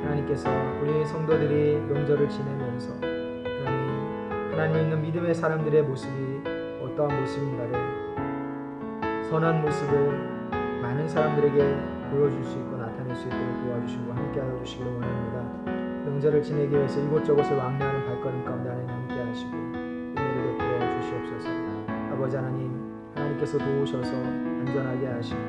하나님께서 우리 성도들이 명절을 지내면서 하나님 있는 믿음의 사람들의 모습이 어떠한 모습인가를, 선한 모습을 많은 사람들에게 보여줄 수 있고 나타낼 수 있도록 도와주시고 함께하여 주시기를 원합니다. 명절을 지내기 위해서 이곳저곳을 왕래하는 발걸음 가운데 하나님 함께하시고 은혜를 베풀어 주시옵소서. 아버지 하나님께서 도우셔서 안전하게 하시고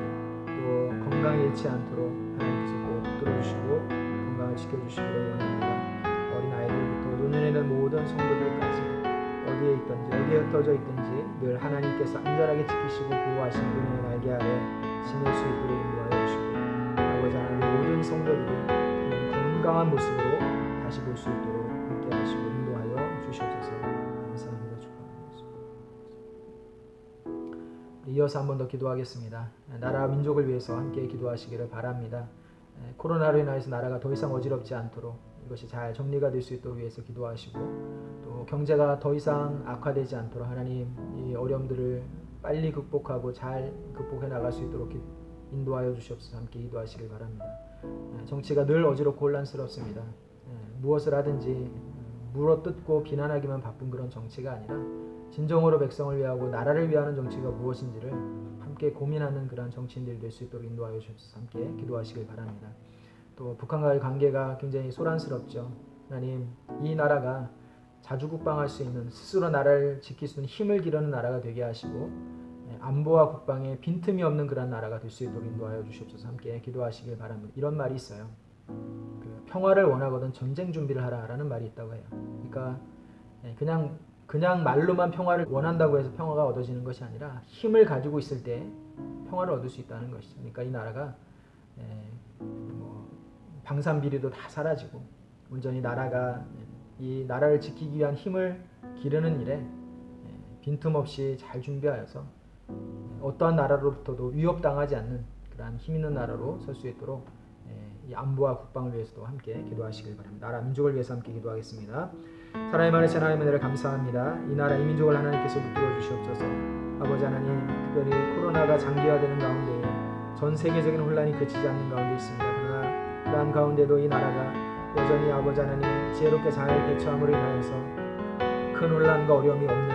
또 건강에 잃지 않도록 하나님께서 꼭 붙들어주시고 건강을 지켜주시기를 원합니다. 어린아이들부터 노년에는 모든 성도들까지 어디에 있든지 어디에 흩어져 있든지 늘 하나님께서 안전하게 지키시고 보호하시는 은혜의 날개 아래 지낼 수 있도록 인도하여 주시고 아버지 하나님 모든 성도들이 건강한 모습으로 다시 볼 수 있도록 함께 하시고 인도하여 주시옵소서. 감사합니다. 축복합니다. 이어서 한 번 더 기도하겠습니다. 나라와 민족을 위해서 함께 기도하시기를 바랍니다. 코로나로 인하여서 나라가 더 이상 어지럽지 않도록 이것이 잘 정리가 될 수 있도록 위해서 기도하시고 또 경제가 더 이상 악화되지 않도록 하나님 이 어려움들을 빨리 극복하고 잘 극복해 나갈 수 있도록 인도하여 주시옵소서. 함께 기도하시길 바랍니다. 정치가 늘 어지럽고 혼란스럽습니다. 무엇을 하든지 물어뜯고 비난하기만 바쁜 그런 정치가 아니라 진정으로 백성을 위하고 나라를 위하는 정치가 무엇인지를 함께 고민하는 그러한 정치인들이 될 수 있도록 인도하여 주옵소서. 함께 기도하시길 바랍니다. 또 북한과의 관계가 굉장히 소란스럽죠. 하나님 이 나라가 자주국방할 수 있는 스스로 나라를 지킬 수 있는 힘을 기르는 나라가 되게 하시고 안보와 국방에 빈틈이 없는 그런 나라가 될 수 있도록 인도하여 주시옵소서. 함께 기도하시길 바랍니다. 이런 말이 있어요. 평화를 원하거든 전쟁 준비를 하라라는 말이 있다고 해요. 그러니까 그냥 말로만 평화를 원한다고 해서 평화가 얻어지는 것이 아니라 힘을 가지고 있을 때 평화를 얻을 수 있다는 것이죠. 그러니까 이 나라가 방산 비리도 다 사라지고 온전히 나라가 이 나라를 지키기 위한 힘을 기르는 일에 빈틈없이 잘 준비하여서 어떠한 나라로부터도 위협당하지 않는 그러한 힘 있는 나라로 설 수 있도록 이 안보와 국방을 위해서도 함께 기도하시길 바랍니다. 나라 민족을 위해서 함께 기도하겠습니다. 사랑의 많으신 하나님의 은혜를 감사합니다. 이 나라 이 민족을 하나님께서 붙들어 주시옵소서. 아버지 하나님 특별히 코로나가 장기화되는 가운데 전 세계적인 혼란이 그치지 않는 가운데 있습니다. 그러나 그러한 가운데도 이 나라가 여전히 아버지 하나님 지혜롭게 잘 대처함으로 인하여서 큰 혼란과 어려움이 없는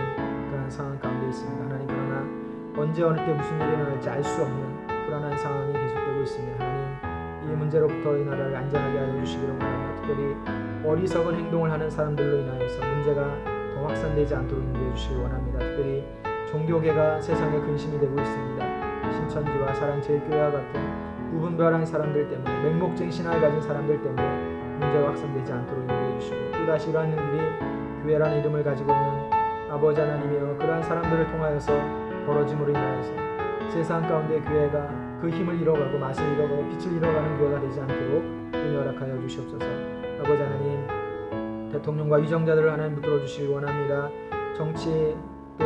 그런 상황 가운데 있습니다. 하나님 그러나 언제 어느 때 무슨 일이 일어날지 알 수 없는 불안한 상황이 계속되고 있습니다. 하나님 이 문제로부터 이 나라를 안전하게 하여 주시기를 원합니다. 특별히 어리석은 행동을 하는 사람들로 인하여서 문제가 더 확산되지 않도록 인도해 주시기 원합니다. 특별히 종교계가 세상의 근심이 되고 있습니다. 신천지와 사랑제일교회와 같은 구분별한 사람들 때문에 맹목적인 신앙을 가진 사람들 때문에 문제가 확산되지 않도록 인도해 주시고 또다시 이러한 일들이 교회라는 이름을 가지고 있는 아버지 하나님이여 그러한 사람들을 통하여서 벌어짐으로 인하여서 세상 가운데 교회가 그 힘을 잃어가고 맛을 잃어가고 빛을 잃어가는 교회가 되지 않도록 은혜 허락하여 주시옵소서. 아버지 하나님 대통령과 위정자들을 하나님 붙들어 주시기 원합니다. 정치 또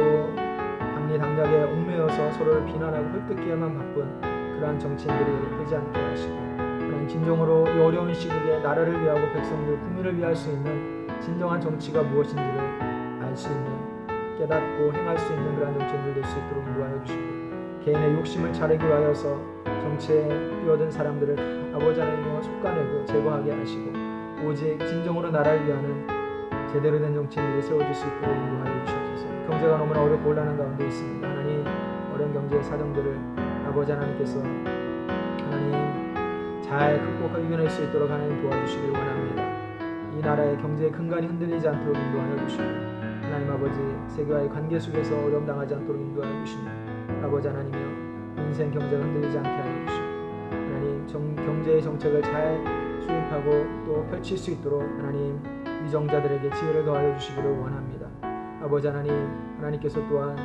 당리당략에 얽매여서 서로를 비난하고 헐뜯기에만 바쁜 그러한 정치인들이 되지 않게 하시고 하나님 진정으로 이 어려운 시국에 나라를 위하고 백성들 국민을 위할 수 있는 진정한 정치가 무엇인지를 알 수 있는 깨닫고 행할 수 있는 그러한 정치인들 될 수 있도록 인도하여 주시고 개인의 욕심을 차리기 위하여서 정치에 뛰어든 사람들을 다 아버지 하나님과 속가내고 제거하게 하시고 오직 진정으로 나라를 위하는 제대로 된 정치인들이 세워질 수 있도록 인도하여 주시옵소서. 경제가 너무나 어렵고 곤란한 가운데 있습니다. 하나님 어려운 경제의 사정들을 아버지 하나님께서 하나님 잘 극복하고 이겨낼 수 있도록 하나님 도와주시길 원합니다. 이 나라의 경제의 근간이 흔들리지 않도록 인도하여 주시고 하나님 아버지 세계와의 관계 속에서 어려움 당하지 않도록 인도하여 주시며 아버지 하나님이여 인생 경제가 흔들리지 않게 하여 주시고 하나님 경제의 정책을 잘 수립하고 또 펼칠 수 있도록 하나님 위정자들에게 지혜를 더하여 주시기를 원합니다. 아버지 하나님께서 또한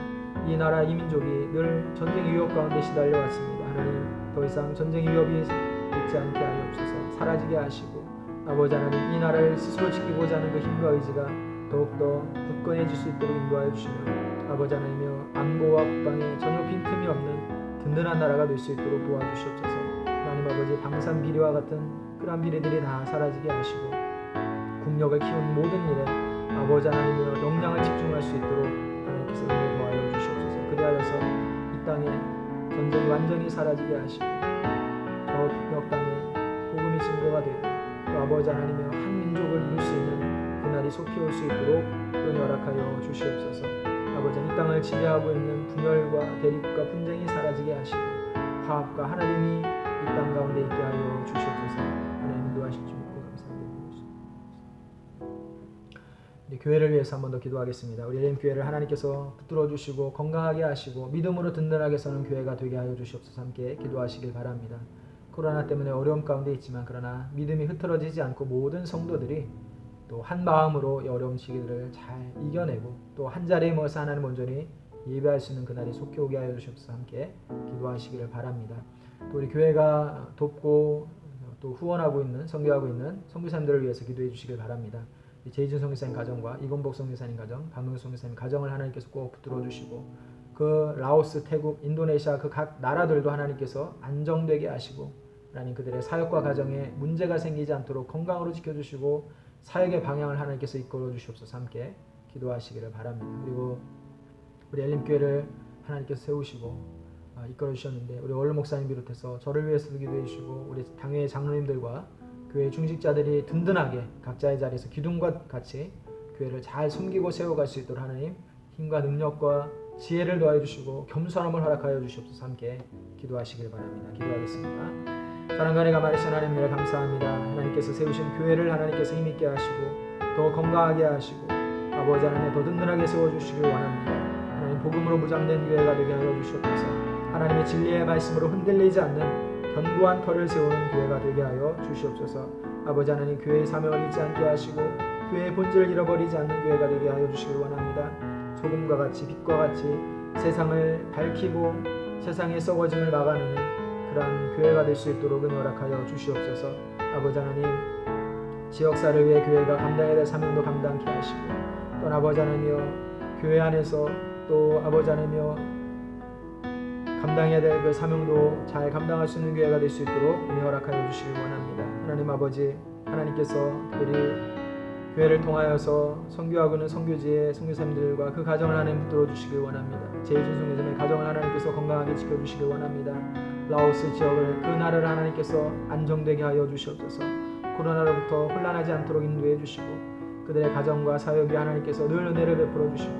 이 나라 이 민족이 늘 전쟁 위협 가운데 시달려 왔습니다. 하나님 더 이상 전쟁 위협이 있지 않게 하옵소서. 사라지게 하시고 아버지 하나님 이 나라를 스스로 지키고자 하는 그 힘과 의지가 더욱더 굳건해질 수 있도록 인도하여 주시며 아버지 하나님이여 안보와 국방에 전혀 빈틈이 없는 든든한 나라가 될 수 있도록 도와주시옵소서. 하나님 아버지 방산 비리와 같은 그러한 비리들이 다 사라지게 하시고 국력을 키우는 모든 일에 아버지 하나님이여 역량을 집중할 수 있도록 하나님께서 은혜 도하여 주시옵소서. 그리하여서 이 땅에 전쟁이 완전히 사라지게 하시고 저 북녘 땅에 복음이 증거가 되고 또 아버지 하나님이여 한 민족을 이룰 수 있는 그날이 속히 올 수 있도록 은혜 허락하여 주시옵소서. 아버지 이 땅을 지배하고 있는 분열과 대립과 분쟁이 사라지게 하시고 화합과 하나님이 이 땅 가운데 있게 하여 주시옵소서. 하나님 인도하실 줄 믿고 감사드립니다. 우리 교회를 위해서 한 번 더 기도하겠습니다. 우리 엘렘 교회를 하나님께서 붙들어 주시고 건강하게 하시고 믿음으로 든든하게 서는 교회가 되게 하여 주시옵소서. 함께 기도하시길 바랍니다. 코로나 때문에 어려움 가운데 있지만 그러나 믿음이 흐트러지지 않고 모든 성도들이 또 한 마음으로 이 어려운 시기들을 잘 이겨내고 또 한 자리에 모여서 하나님 온전히 예배할 수 있는 그날이 속히 오게 하여 주시옵소서. 함께 기도하시기를 바랍니다. 또 우리 교회가 돕고 또 후원하고 있는 선교하고 있는 선교사님들을 위해서 기도해 주시길 바랍니다. 제이준 선교사님 가정과 이건복 선교사님 가정, 박명수 선교사님 가정을 하나님께서 꼭 붙들어 주시고 그 라오스, 태국, 인도네시아 그 각 나라들도 하나님께서 안정되게 하시고 하나님 그들의 사역과 가정에 문제가 생기지 않도록 건강으로 지켜주시고 사역의 방향을 하나님께서 이끌어 주시옵소서. 함께 기도하시기를 바랍니다. 그리고 우리 엘림교회를 하나님께서 세우시고 이끌어 주셨는데 우리 원로 목사님 비롯해서 저를 위해서도 기도해 주시고 우리 당회 장로님들과 교회 중직자들이 든든하게 각자의 자리에서 기둥과 같이 교회를 잘 섬기고 세워갈 수 있도록 하나님 힘과 능력과 지혜를 더해 주시고 겸손함을 허락하여 주시옵소서. 함께 기도하시길 바랍니다. 기도하겠습니다. 사랑과 은혜가 많으신 하나님 감사합니다. 하나님께서 세우신 교회를 하나님께서 힘있게 하시고 더 건강하게 하시고 아버지 하나님 더 든든하게 세워주시길 원합니다. 하나님 복음으로 무장된 교회가 되게 하여 주시옵소서. 하나님의 진리의 말씀으로 흔들리지 않는 견고한 터를 세우는 교회가 되게 하여 주시옵소서. 아버지 하나님 교회의 사명을 잊지 않게 하시고 교회의 본질을 잃어버리지 않는 교회가 되게 하여 주시길 원합니다. 소금과 같이 빛과 같이 세상을 밝히고 세상의 썩어짐을 막아내는 그러한 교회가 될 수 있도록 은혜 허락하여 주시옵소서. 아버지 하나님 지역사를 위해 교회가 감당해야 될 사명도 감당케 하시고 또 아버지 하나님이여 교회 안에서 또 아버지 하나님이여 감당해야 될 그 사명도 잘 감당할 수 있는 교회가 될 수 있도록 은혜 허락하여 주시길 원합니다. 하나님 아버지 하나님께서 특별히 교회를 통하여서 선교하고는 선교지의 선교사님들과 그 가정을 하나님 붙들어 주시길 원합니다. 제2준송회점의 가정을 하나님께서 건강하게 지켜주시길 원합니다. 라오스 지역을 그 나라를 하나님께서 안정되게 하여 주시옵소서. 코로나로부터 혼란하지 않도록 인도해 주시고 그들의 가정과 사역이 하나님께서 늘 은혜를 베풀어 주시고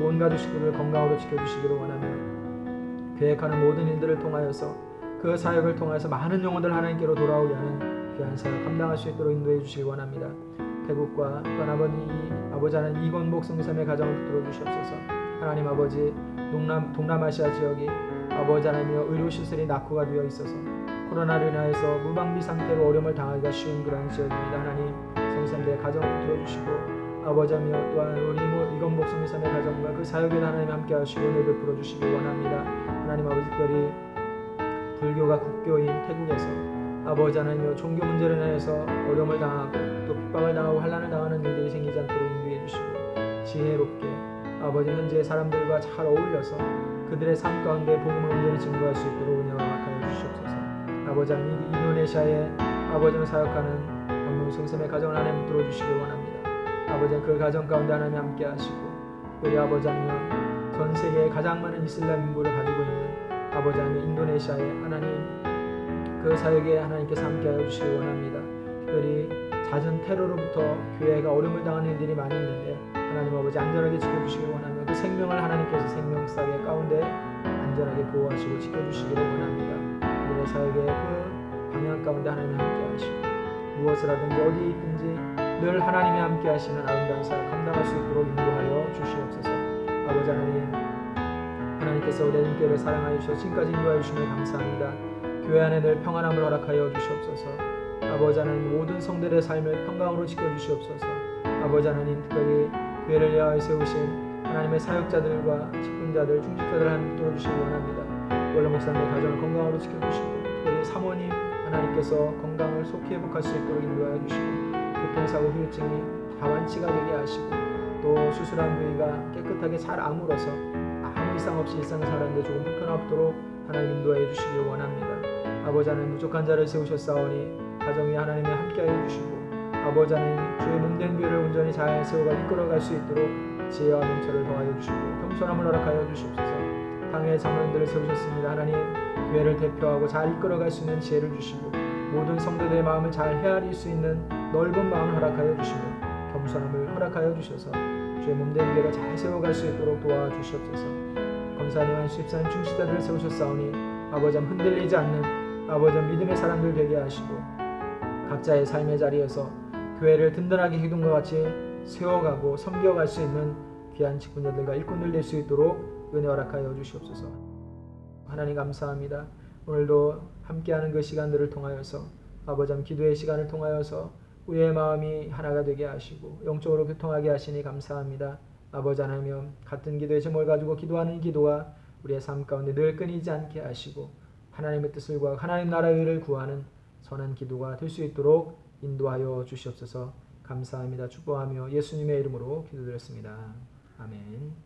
온 가족 식구를 건강으로 지켜주시기를 원하며 계획하는 모든 일들을 통하여서 그 사역을 통해서 많은 영혼들 하나님께로 돌아오게 하는 귀한 사역 감당할 수 있도록 인도해 주시기 원합니다. 태국과 또한 아버지 하나님 이건복 성삼의 가정을 붙들어 주시옵소서. 하나님 아버지 동남아시아 지역이 아버지 하나님이여 의료시설이 낙후가 되어 있어서 코로나로 인하여서 무방비 상태로 어려움을 당하기가 쉬운 그러한 지역입니다. 하나님 성삼대의 가정을 붙들어 주시고 아버지 하나님이여 또한 우리 이건복 성삼의 가정과 그 사역에 하나님 함께 하시고 은혜 베풀어 주시기 원합니다. 하나님 아버지 특별히 불교가 국교인 태국에서 아버지 하나님이여 종교 문제로 인해서 어려움을 당하고 또 핍박을 당하고 환난을 당하는 일들이 생기지 않도록 인도해 주시고 지혜롭게 아버지 현재의 사람들과 잘 어울려서 그들의 삶 가운데 복음을 온전히 증거할 수 있도록 은혜와 허락하여 주시옵소서. 아버지 하나님 인도네시아에 아버지를 사역하는 광명성삼의 가정을 하나님 붙들어 주시길 원합니다. 아버지 그 가정 가운데 하나님 함께 하시고 우리 아버지 하나님 전 세계에 가장 많은 이슬람 인구를 가지고 있는 아버지 하나님 인도네시아에 하나님 그 사역에 하나님께서 함께하여 주시기 원합니다. 특별히 잦은 테러로부터 교회가 어려움을 당하는 일들이 많이 있는데 하나님 아버지 안전하게 지켜주시기 원하며 그 생명을 하나님께서 생명사계 가운데 안전하게 보호하시고 지켜주시기를 원합니다. 그들의 사역의 그 방향 가운데 하나님이 함께하시고 무엇을 하든지 어디에 있든지 늘 하나님이 함께하시는 아름다운 사역 감당할 수 있도록 인도하여 주시옵소서. 아버지 하나님께서 우리 엘림교회를 사랑하여 주셔서 지금까지 인도하여 주시며 감사합니다. 교회 안에 늘 평안함을 허락하여 주시옵소서. 아버지 하나님 모든 성들의 삶을 평강으로 지켜주시옵소서. 아버지 하나님 특별히 교회를 위하여 세우신 하나님의 사역자들과 직분자들 중직자들 하나님 붙들어주시기 원합니다. 원로 목사님의 가정을 건강으로 지켜주시고 특별히 사모님 하나님께서 건강을 속히 회복할 수 있도록 인도하여 주시고 교통사고 후유증이 다 완치가 되게 하시고 또 수술한 부위가 깨끗하게 잘 아물어서 아무 이상 없이 일상생활하는데 조금 불편 없도록 하나님 인도하여 주시기 원합니다. 아버지 하나님 부족한 자를 세우셨사오니 가정 위에 하나님이 함께하여 주시고 아버지 하나님 주의 몸된 교회를 온전히 잘 세워가 이끌어갈 수 있도록 지혜와 명철을 더하여 주시고 겸손함을 허락하여 주시옵소서. 당회 장로님들을 세우셨습니다. 하나님 교회를 대표하고 잘 이끌어갈 수 있는 지혜를 주시고 모든 성도들의 마음을 잘 헤아릴 수 있는 넓은 마음을 허락하여 주시며 겸손함을 허락하여 주셔서 주의 몸된 교회를 잘 세워갈 수 있도록 도와주시옵소서. 검사님 한 수입사님 중시자들을 세우셨사오니 아버지 흔들리지 않는 아버지 믿음의 사람들 되게 하시고 각자의 삶의 자리에서 교회를 든든하게 기둥과 같이 세워가고 섬겨갈 수 있는 귀한 직분자들과 일꾼들 될 수 있도록 은혜 허락하여 주시옵소서. 하나님 감사합니다. 오늘도 함께하는 그 시간들을 통하여서 아버지 기도의 시간을 통하여서 우리의 마음이 하나가 되게 하시고 영적으로 교통하게 하시니 감사합니다. 아버지 하나님 같은 기도의 제목을 가지고 기도하는 기도가 우리의 삶 가운데 늘 끊이지 않게 하시고 하나님의 뜻을 구하고 하나님 나라의 의를 구하는 선한 기도가 될 수 있도록 인도하여 주시옵소서. 감사합니다. 축복하며 예수님의 이름으로 기도드렸습니다. 아멘.